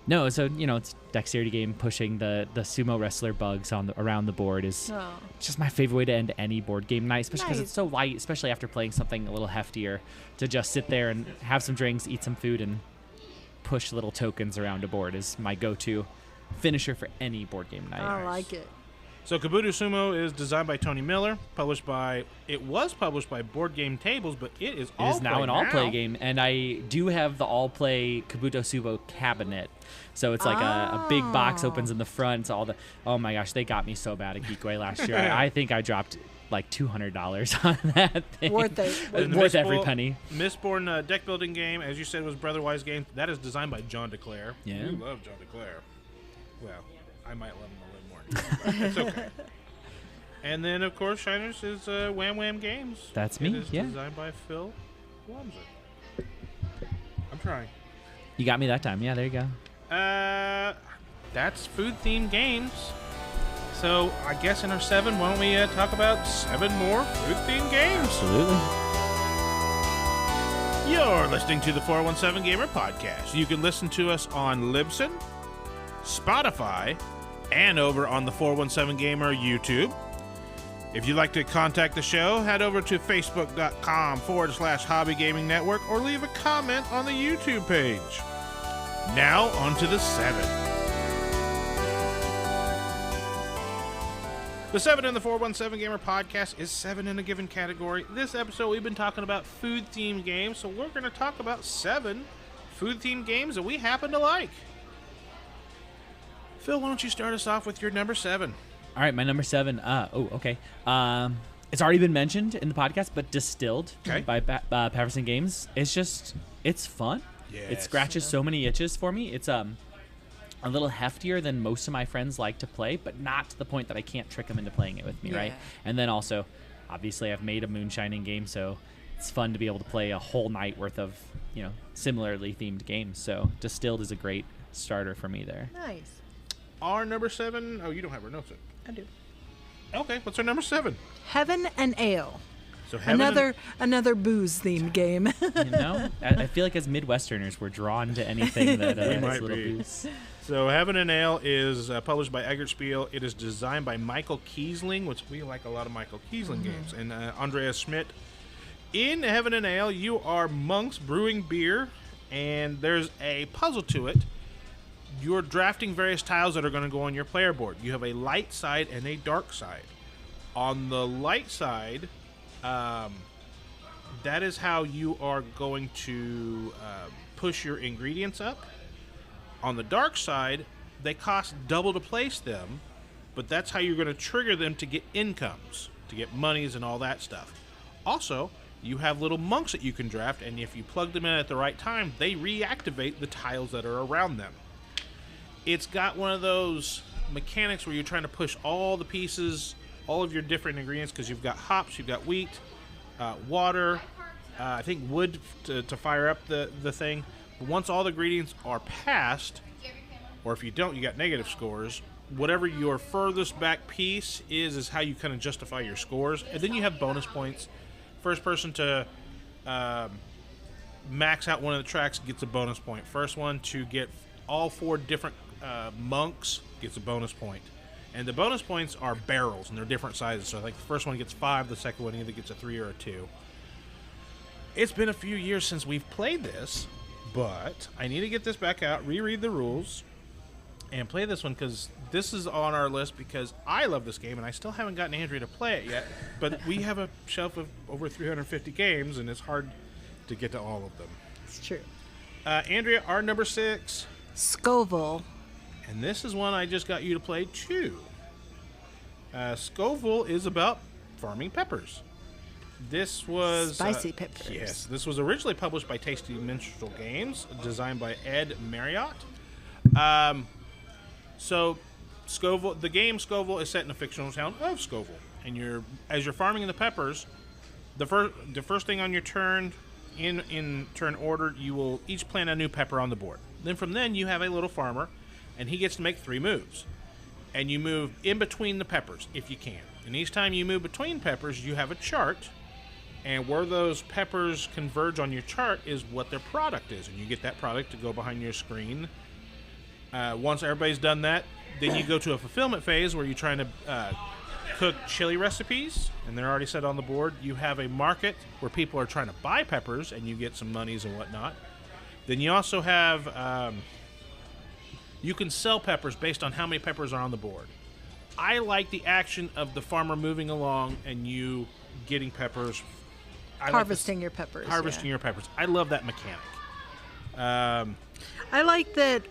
No, so, it's a dexterity game. Pushing the sumo wrestler bugs around the board is just my favorite way to end any board game night, especially because it's so light, especially after playing something a little heftier, to just sit there and have some drinks, eat some food, and push little tokens around a board is my go-to finisher for any board game night. I like it. So Kabuto Sumo is designed by Tony Miller, it was published by Board Game Tables, but it is now an all-play game, and I do have the all-play Kabuto Sumo cabinet. So it's like a big box opens in the front. It's all oh my gosh, they got me so bad at Geekway last year. I think I dropped like $200 on that thing. Worth it. Worth every penny. Mistborn deck building game, as you said, was Brotherwise Games. That is designed by John DeClaire. Yeah. We love John DeClaire. Well, I might love him a little more. But it's okay. And then, of course, Shiners is WamWam Games. That's me, It is designed by Phil Wamser. I'm trying. You got me that time. Yeah, there you go. That's food-themed games. So I guess in our 7, why don't we talk about 7 more food-themed games? Absolutely. You're listening to the 417Gamer podcast. You can listen to us on Libsyn, Spotify, and over on the 417Gamer YouTube. If you'd like to contact the show, head over to facebook.com/Hobby Gaming Network or leave a comment on the YouTube page. Now, on to the 7. The 7 in the 417Gamer podcast is 7 in a given category. This episode, we've been talking about food-themed games, so we're going to talk about 7 food-themed games that we happen to like. Phil, why don't you start us off with your number 7? All right, my number 7. Okay. It's already been mentioned in the podcast, but Distilled by Patterson Games. It's fun. Yes. It scratches so many itches for me. It's a little heftier than most of my friends like to play, but not to the point that I can't trick them into playing it with me, right? And then also, obviously, I've made a moonshining game, so it's fun to be able to play a whole night worth of, similarly themed games. So Distilled is a great starter for me there. Nice. Our number 7. Oh, you don't have our notes. I do. Okay, what's our number 7? Heaven and Ale. So Another booze-themed game. I feel like as Midwesterners, we're drawn to anything that is might little be. booze. So Heaven and Ale is published by Eggertspiel. It is designed by Michael Kiesling, which we like a lot of Michael Kiesling games, and Andreas Schmidt. In Heaven and Ale, you are monks brewing beer, and there's a puzzle to it. You're drafting various tiles that are going to go on your player board. You have a light side and a dark side. On the light side, that is how you are going to push your ingredients up. On the dark side, they cost double to place them, but that's how you're going to trigger them to get incomes, to get monies and all that stuff. Also, you have little monks that you can draft, and if you plug them in at the right time, they reactivate the tiles that are around them. It's got one of those mechanics where you're trying to push all the pieces, all of your different ingredients, because you've got hops, you've got wheat, water, I think wood to fire up the thing. But once all the ingredients are passed, or if you don't, you got negative scores. Whatever your furthest back piece is how you kind of justify your scores. And then you have bonus points. First person to max out one of the tracks gets a bonus point. First one to get all 4 different monks gets a bonus point. And the bonus points are barrels, and they're different sizes. So like the first one gets 5, the second one either gets a 3 or a 2. It's been a few years since we've played this, but I need to get this back out, reread the rules, and play this one, because this is on our list because I love this game, and I still haven't gotten Andrea to play it yet. But we have a shelf of over 350 games, and it's hard to get to all of them. It's true. Andrea, our number 6. Scoville. And this is one I just got you to play too. Scoville is about farming peppers. This was spicy peppers. Yes, this was originally published by Tasty Minstrel Games, designed by Ed Marriott. So Scoville, the game Scoville is set in a fictional town of Scoville, and as you're farming the peppers, the first thing on your turn, in turn order, you will each plant a new pepper on the board. Then from then you have a little farmer, and he gets to make 3 moves, and you move in between the peppers if you can. And each time you move between peppers, you have a chart. And where those peppers converge on your chart is what their product is. And you get that product to go behind your screen. Once everybody's done that, then you go to a fulfillment phase where you're trying to cook chili recipes. And they're already set on the board. You have a market where people are trying to buy peppers, and you get some monies and whatnot. Then you also have... you can sell peppers based on how many peppers are on the board. I like the action of the farmer moving along and you getting peppers. Harvesting your peppers. Harvesting your peppers. I love that mechanic. I like that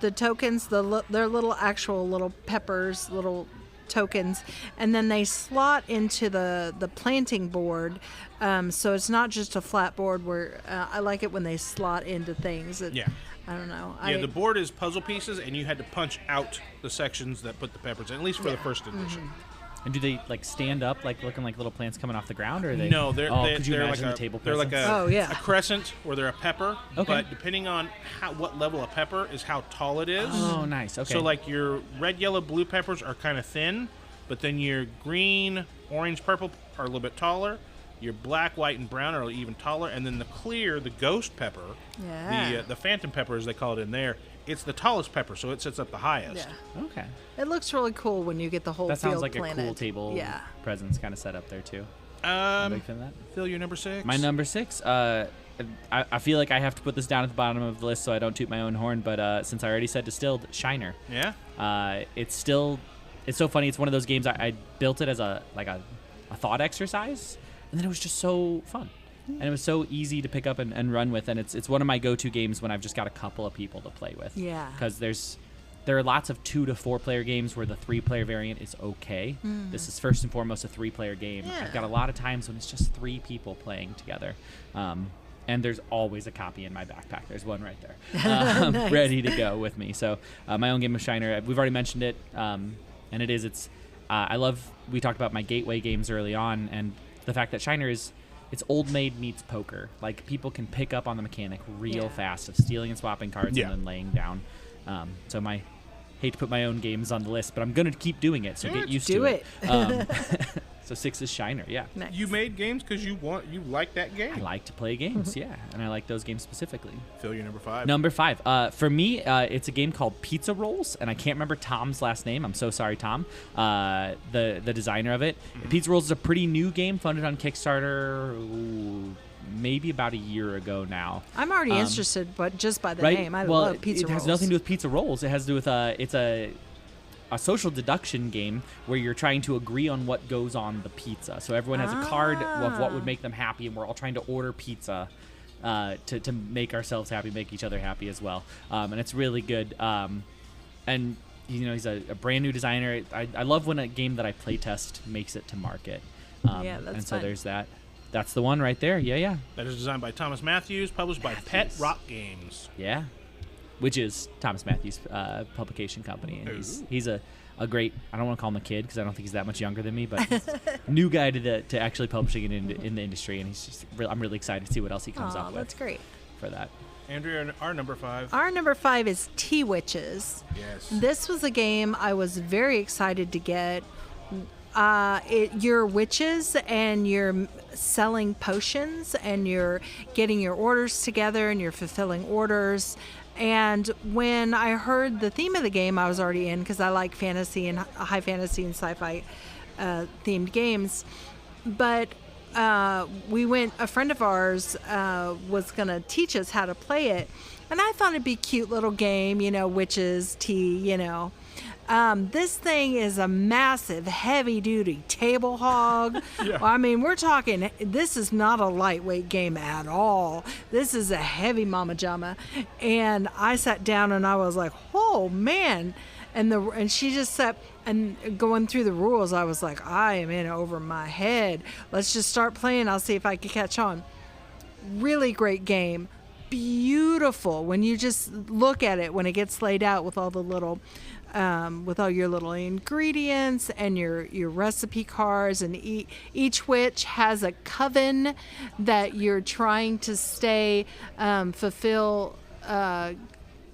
the tokens, they're little actual little peppers, little tokens, and then they slot into the planting board. So it's not just a flat board where I like it when they slot into things. Yeah. I don't know. Yeah, the board is puzzle pieces, and you had to punch out the sections that put the peppers in, at least for the first edition. Mm-hmm. And do they like stand up, like looking like little plants coming off the ground, or are they? No, they're could you they're imagine like the table they're like presence? a crescent or they're a pepper. Okay. But depending on what level of pepper is how tall it is. Oh, nice. Okay. So like your red, yellow, blue peppers are kind of thin, but then your green, orange, purple are a little bit taller. Your black, white, and brown are even taller, and then the clear, the ghost pepper, the phantom pepper as they call it in there, it's the tallest pepper, so it sits up the highest. Yeah. Okay. It looks really cool when you get the whole That field sounds like planted. a cool table presence kind of set up there too. I'm a big fan of that. Phil, your number 6. My number 6. I feel like I have to put this down at the bottom of the list so I don't toot my own horn, but since I already said distilled, Shiner. Yeah. It's so funny. It's one of those games I built it as a thought exercise. And then it was just so fun. And it was so easy to pick up and run with. And it's one of my go-to games when I've just got a couple of people to play with. Yeah. Because there are lots of 2 to 4 player games where the 3-player variant is okay. This is first and foremost a 3-player game. Yeah. I've got a lot of times when it's just 3 people playing together. And there's always a copy in my backpack. There's one right there, Nice. ready to go with me. So my own game of Shiner, we've already mentioned it. And I love, we talked about my gateway games early on, and the fact that Shiner it's old maid meets poker. Like, people can pick up on the mechanic real fast of stealing and swapping cards and then laying down. So my hate to put my own games on the list, but I'm gonna keep doing it. So get used to it. So 6 is Shiner. Yeah. Nice. You made games because you like that game. I like to play games. Yeah, and I like those games specifically. Phil, your number 5. Number 5. For me, it's a game called Pizza Rolls, and I can't remember Tom's last name. I'm so sorry, Tom. The designer of it. Pizza Rolls is a pretty new game, funded on Kickstarter. Maybe about a year ago now. I'm already interested, but just by the right? name, I well, love pizza rolls. It has nothing to do with pizza rolls. It has to do with it's a social deduction game where you're trying to agree on what goes on the pizza. So everyone has a card of what would make them happy, and we're all trying to order pizza to make ourselves happy, make each other happy as well. And it's really good. And he's a brand new designer. I love when a game that I play test makes it to market. Yeah, that's and so fun. there's that. That's the one right there. Yeah. That is designed by Thomas Matthews, published by Pet Rock Games. Yeah. Which is Thomas Matthews' publication company. And he's a great, I don't want to call him a kid because I don't think he's that much younger than me, but he's a new guy to actually publishing in the industry. And I'm really excited to see what else he comes up with. That's great. For that. Andrea, our number 5. Our number 5 is T-Witches. Yes. This was a game I was very excited to get. You're witches and you're selling potions and you're getting your orders together and you're fulfilling orders. And when I heard the theme of the game, I was already in because I like fantasy and high fantasy and sci-fi themed games. But a friend of ours was going to teach us how to play it. And I thought it'd be a cute little game, witches, tea, This thing is a massive, heavy-duty table hog. Yeah. I mean, we're talking, this is not a lightweight game at all. This is a heavy mama jama. And I sat down and I was like, oh, man. And she just sat and going through the rules. I was like, I am in over my head. Let's just start playing. I'll see if I can catch on. Really great game. Beautiful when you just look at it, when it gets laid out with all the little with all your little ingredients and your recipe cards, and each witch has a coven that you're trying to fulfill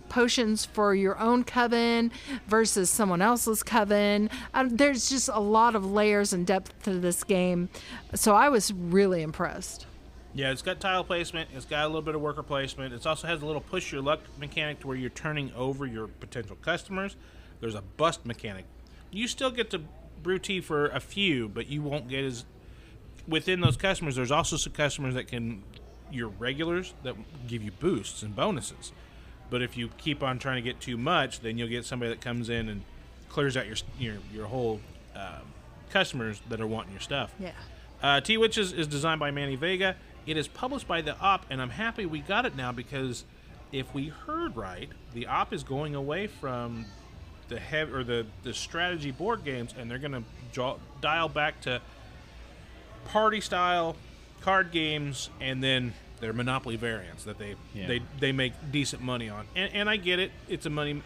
potions for your own coven versus someone else's coven. There's just a lot of layers and depth to this game, so I was really impressed. Yeah, it's got tile placement. It's got a little bit of worker placement. It also has a little push your luck mechanic to where you're turning over your potential customers. There's a bust mechanic. You still get to brew tea for a few, but you won't get as... Within those customers, there's also some customers that your regulars that give you boosts and bonuses. But if you keep on trying to get too much, then you'll get somebody that comes in and clears out your whole customers that are wanting your stuff. Yeah. T-Witches is designed by Manny Vega. It is published by the Op, and I'm happy we got it now because if we heard right, the Op is going away from the strategy board games, and they're going to dial back to party style card games, and then their Monopoly variants that they make decent money on. And I get it; it's a money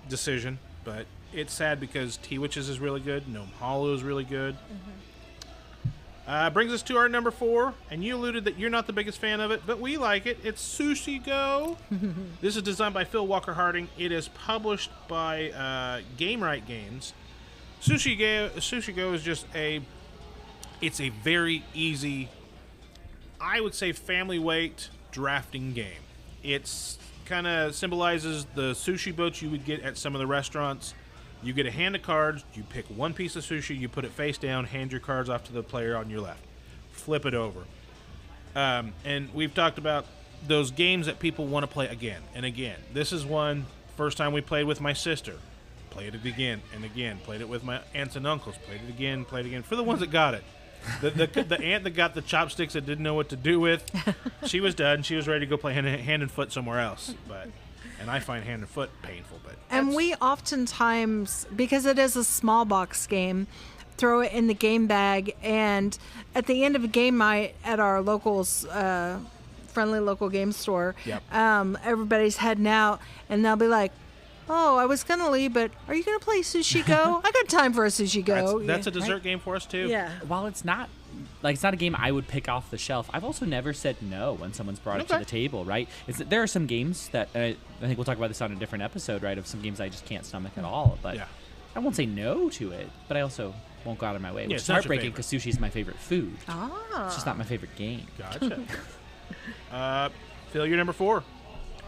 decision, but it's sad because T-Witches is really good, Gnome Hollow is really good. Mm-hmm. Brings us to our number 4, and you alluded that you're not the biggest fan of it, but we like it. It's Sushi Go. This is designed by Phil Walker Harding. It is published by Game Right Games. Sushi Go is just it's a very easy, I would say, family weight drafting game. It's kind of symbolizes the sushi boats you would get at some of the restaurants. You get a hand of cards, you pick one piece of sushi, you put it face down, hand your cards off to the player on your left. Flip it over. And we've talked about those games that people want to play again and again. This is one, first time we played with my sister. Played it again and again. Played it with my aunts and uncles. Played it again. For the ones that got it. The aunt that got the chopsticks that didn't know what to do with, she was done. She was ready to go play hand and foot somewhere else. And I find hand and foot painful. And we oftentimes, because it is a small box game, throw it in the game bag, and at the end of a game night at our locals, friendly local game store, everybody's heading out, and they'll be like, oh, I was going to leave, but are you going to play Sushi Go? I got time for a Sushi Go. That's a dessert game for us, too. Yeah. While it's not like it's not a game I would pick off the shelf. I've also never said no when someone's brought it to the table, right? There are some games that I think we'll talk about this on a different episode, right? Of some games I just can't stomach at all, but I won't say no to it, but I also won't go out of my way, which is heartbreaking because sushi is my favorite food. It's just not my favorite game. Gotcha. Phil, your number 4.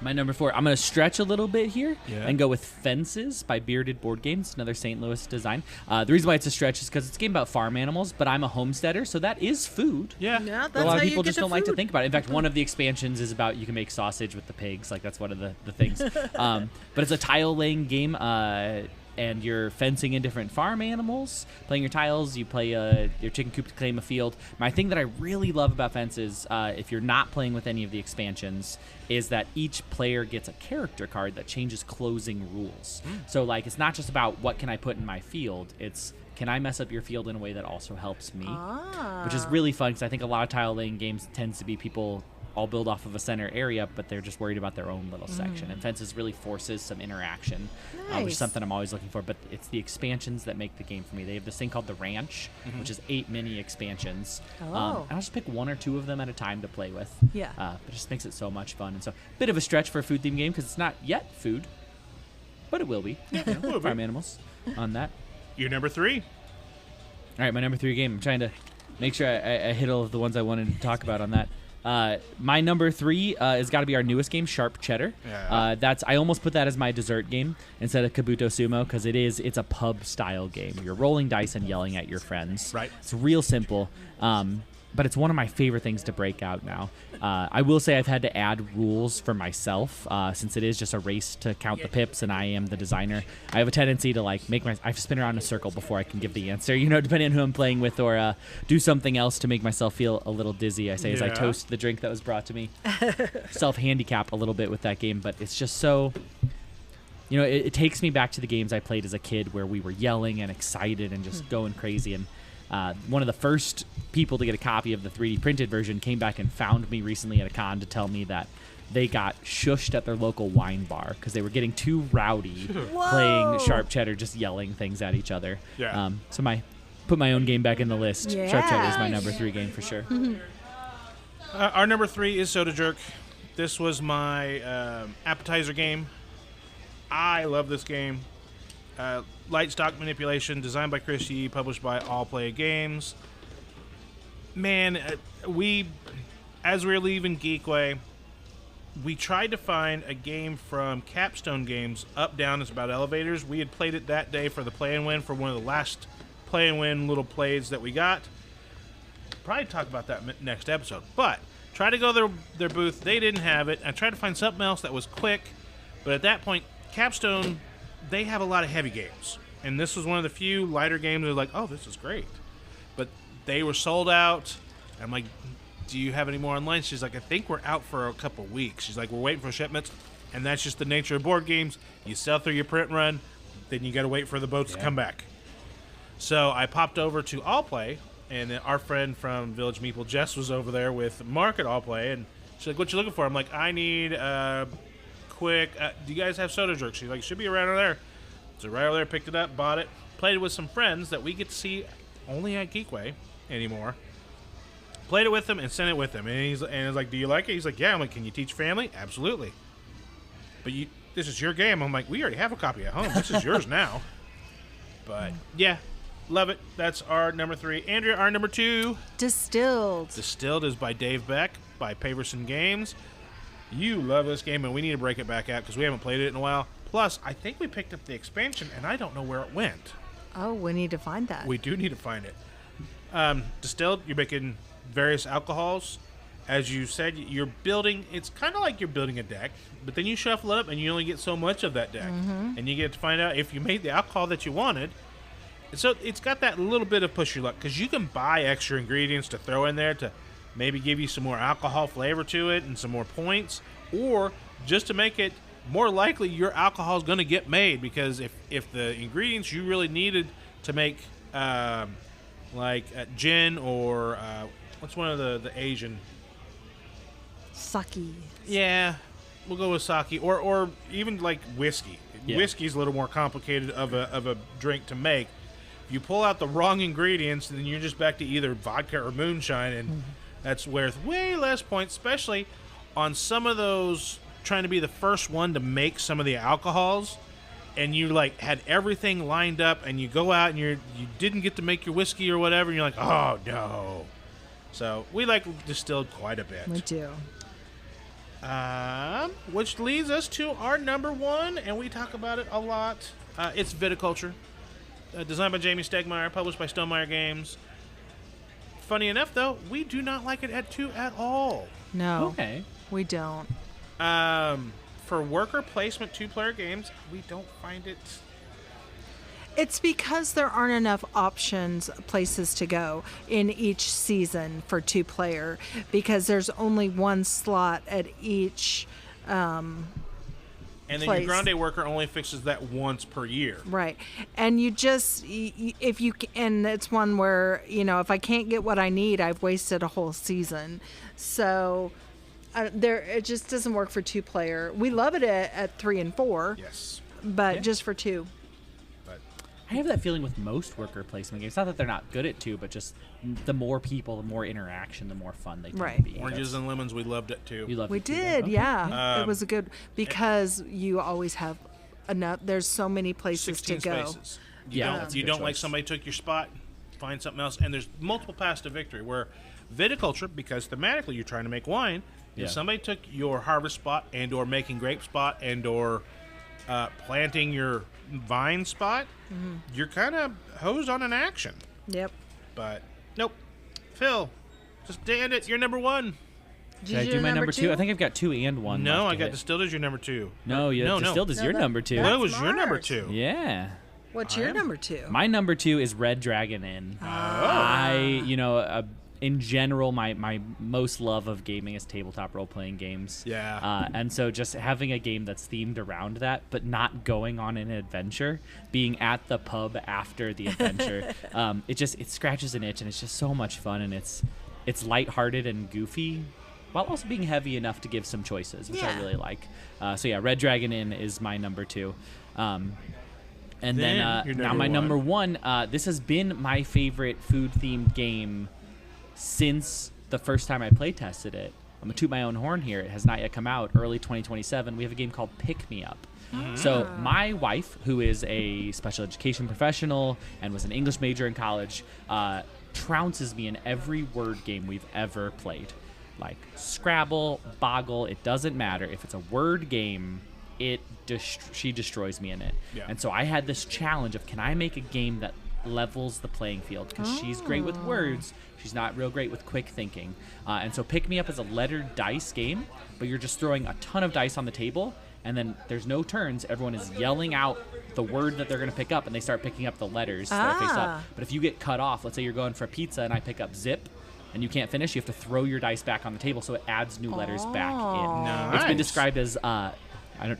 My number 4, I'm going to stretch a little bit here and go with Fences by Bearded Board Games, another St. Louis design. The reason why it's a stretch is because it's a game about farm animals, but I'm a homesteader, so that is food. Yeah, that's a lot of how people you just get don't the like to food. think about it. In fact, one of the expansions is about you can make sausage with the pigs. Like, that's one of the things. But it's a tile-laying game, and you're fencing in different farm animals, playing your tiles. You play your chicken coop to claim a field. My thing that I really love about Fences, if you're not playing with any of the expansions, is that each player gets a character card that changes closing rules. So, like, it's not just about what can I put in my field. It's can I mess up your field in a way that also helps me, which is really fun because I think a lot of tile-laying games tends to be people all build off of a center area, but they're just worried about their own little section. And Fences really forces some interaction, which is something I'm always looking for. But it's the expansions that make the game for me. They have this thing called the Ranch, which is 8 mini expansions. And I'll just pick 1 or 2 of them at a time to play with. It just makes it so much fun. And so, bit of a stretch for a food-themed game because it's not yet food, but it will be. Farm animals on that. Your number 3. All right, my number 3 game. I'm trying to make sure I hit all of the ones I wanted to talk about on that. My number 3 has got to be our newest game, Sharp Cheddar. I almost put that as my dessert game instead of Kabuto Sumo because it's a pub style game. You're rolling dice and yelling at your friends. Right. It's real simple. But it's one of my favorite things to break out now. I will say I've had to add rules for myself since it is just a race to count the pips and I am the designer. I have a tendency to I have to spin around in a circle before I can give the answer, depending on who I'm playing with, or do something else to make myself feel a little dizzy, I say, as I toast the drink that was brought to me. Self-handicap a little bit with that game, but it's just so... it takes me back to the games I played as a kid where we were yelling and excited and just going crazy. And one of the first people to get a copy of the 3D printed version came back and found me recently at a con to tell me that they got shushed at their local wine bar because they were getting too rowdy playing Sharp Cheddar, just yelling things at each other. So put my own game back in the list. Sharp Cheddar is my number 3 game for sure. Our number 3 is Soda Jerk. This was my appetizer game. I love this game. Light stock manipulation, designed by Chris Yee, published by All Play Games. Man, as we were leaving Geekway, we tried to find a game from Capstone Games. Up Down is about elevators. We had played it that day for the play and win, for one of the last play and win little plays that we got. Probably talk about that next episode. But try to go to their booth. They didn't have it. I tried to find something else that was quick. But at that point, Capstone, they have a lot of heavy games. And this was one of the few lighter games that were like, oh, this is great. But they were sold out. I'm like, do you have any more online? She's like, I think we're out for a couple weeks. She's like, we're waiting for shipments. And that's just the nature of board games. You sell through your print run, then you got to wait for the boats to come back. So I popped over to All Play, and then our friend from Village Meeple, Jess, was over there with Mark at All Play. And she's like, what you looking for? I'm like, I need quick. Do you guys have Soda Jerk? She's like, should be around over there. So right over there, picked it up, bought it, played it with some friends that we get to see only at Geekway anymore. Played it with him and sent it with him. And he's like, do you like it? He's like, yeah. I'm like, can you teach family? Absolutely. But this is your game. I'm like, we already have a copy at home. This is yours now. But yeah, love it. That's our number 3. Andrea, our number 2. Distilled. Distilled is by Dave Beck, by Paverson Games. You love this game, and we need to break it back out because we haven't played it in a while. Plus, I think we picked up the expansion, and I don't know where it went. Oh, we need to find that. We do need to find it. Distilled, you're making various alcohols. As you said, you're building, it's kind of like you're building a deck, but then you shuffle it up, and you only get so much of that deck. And you get to find out if you made the alcohol that you wanted. So it's got that little bit of push your luck, because you can buy extra ingredients to throw in there to maybe give you some more alcohol flavor to it and some more points, or just to make it more likely your alcohol is going to get made, because if the ingredients you really needed to make gin or what's one of the Asian sake. Yeah, we'll go with sake or even like whiskey. Whiskey's a little more complicated of a drink to make. You pull out the wrong ingredients, and then you're just back to either vodka or moonshine, and that's worth way less points, especially on some of those trying to be the first one to make some of the alcohols, and you like had everything lined up, and you go out and you didn't get to make your whiskey or whatever, and you're like, oh no. So we like distilled quite a bit. We do. Which leads us to our number one, and we talk about it a lot. It's Viticulture. Designed by Jamie Stegmaier, published by Stonemaier Games. Funny enough, though, we do not like it at 2 at all. No. Okay. We don't. For worker placement 2-player games, we don't find it. It's because there aren't enough places to go in each season for 2-player, because there's only one slot at each and then place. your Grande worker only fixes that once per year. Right. And you just, if you, and it's one where, if I can't get what I need, I've wasted a whole season. So it just doesn't work for 2-player. We love it at 3 and 4. Yes. But just for 2. I have that feeling with most worker placement games. Not that they're not good at 2, but just the more people, the more interaction, the more fun they tend to be. Oranges and lemons, we loved it too. You loved We it too, did, okay. yeah. It was a good, because you always have enough. There's so many places to 16 go. spaces. That's a You good don't like choice. somebody took your spot, find something else, and there's multiple paths to victory. Where Viticulture, because thematically you're trying to make wine, if somebody took your harvest spot and or making grape spot and or planting your vine spot, you're kind of hosed on an action. Yep. But nope. Phil, just damn it, you're number 1. Did I do my number 2? I think I've got 2 and 1. No, left I to got hit. Distilled as your number 2. No, Distilled is your number 2. What was That's your number Mars. 2? Yeah. What's your number 2? My number 2 is Red Dragon Inn. In general, my most love of gaming is tabletop role-playing games. Yeah. And so just having a game that's themed around that, but not going on an adventure, being at the pub after the adventure, it scratches an itch, and it's just so much fun, and it's lighthearted and goofy, while also being heavy enough to give some choices, which I really like. Red Dragon Inn is my number 2. And then now my number 1. This has been my favorite food-themed game since the first time I play tested it. I'm gonna toot my own horn here. It has not yet come out. Early 2027. We have a game called Pick Me Up. So my wife, who is a special education professional and was an English major in college, trounces me in every word game we've ever played. Like Scrabble, Boggle, it doesn't matter. If it's a word game, she destroys me in it. Yeah. And so I had this challenge of, can I make a game that levels the playing field? Because she's great with words, she's not real great with quick thinking. And so Pick Me Up is a lettered dice game, but you're just throwing a ton of dice on the table, and then there's no turns. Everyone is yelling out the word that they're going to pick up, and they start picking up the letters that are face up. But if you get cut off, let's say you're going for a pizza and I pick up Zip, and you can't finish, you have to throw your dice back on the table, so it adds new letters back in. Nice. It's been described as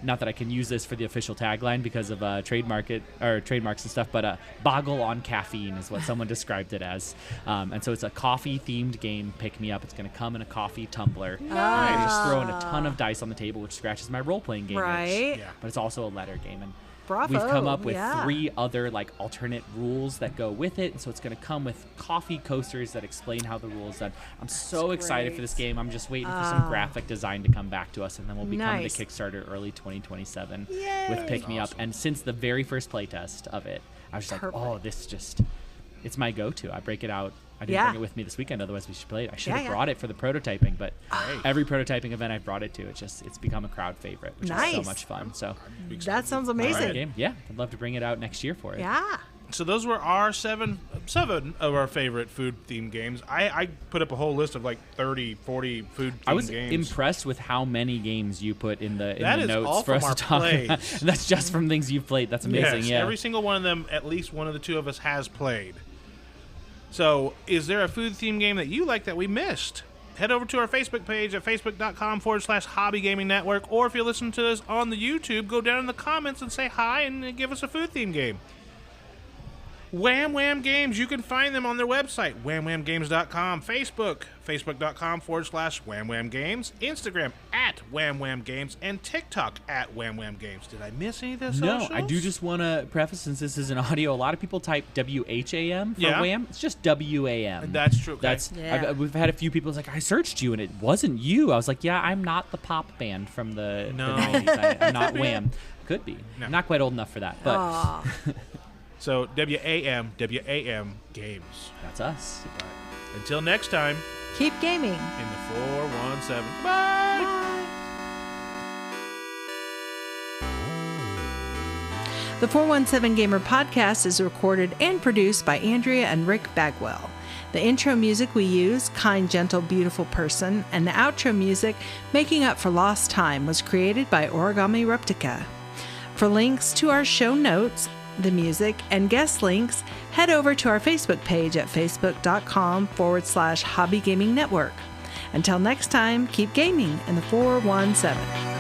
not that I can use this for the official tagline because of trademarks and stuff, but boggle on caffeine is what someone described it as. And so it's a coffee-themed game, Pick Me Up. It's going to come in a coffee tumbler. And I'm just throwing a ton of dice on the table, which scratches my role-playing game itch. But it's also a letter game. And Bravo. we've come up with 3 other alternate rules that go with it, and so it's going to come with coffee coasters that explain how the rules done. I'm so excited for this game. I'm just waiting for some graphic design to come back to us, and then we'll be coming to Kickstarter early 2027 with Pick Me Up. And since the very first playtest of it, I was just like, oh, it's my go-to. I break it out. I didn't bring it with me this weekend, otherwise we should play it. I should have brought it for the prototyping, but every prototyping event I've brought it to, it's become a crowd favorite, which is so much fun. So that sounds amazing. Game. Yeah, I'd love to bring it out next year for it. Yeah. So those were our seven of our favorite food-themed games. I put up a whole list of 30, 40 food-themed games. I was impressed with how many games you put in the notes all for us from to talk about. That's just from things you've played. That's amazing. Yes, every single one of them, at least one of the two of us has played. So, is there a food-themed game that you like that we missed? Head over to our Facebook page at facebook.com/Hobby Gaming Network, or if you listen to this on the YouTube, go down in the comments and say hi and give us a food-themed game. WamWam Games, you can find them on their website, wamwamgames.com, Facebook, facebook.com/WamWam Games, Instagram @WamWam Games, and TikTok @WamWam Games. Did I miss any of those socials? No, I do just want to preface, since this is an audio, a lot of people type WHAM for Yeah. Wham. It's just WAM. That's true. Okay. That's Yeah. we've had a few people like, I searched you and it wasn't you. I was like, yeah, I'm not the pop band from the No. 90s. I'm not Wham. Could be. No. I'm not quite old enough for that, but Aw. So WAM Games. that's us. Until next time, Keep gaming. in the 417. Bye! The 417 Gamer podcast is recorded and produced by Andrea and Rick Bagwell. The intro music we use, Kind, Gentle, Beautiful Person, and the outro music, Making Up for Lost Time, was created by Origami Reptica. For links to our show notes, the music, and guest links, head over to our Facebook page at facebook.com/Hobby Gaming Network. Until next time, keep gaming in the 417.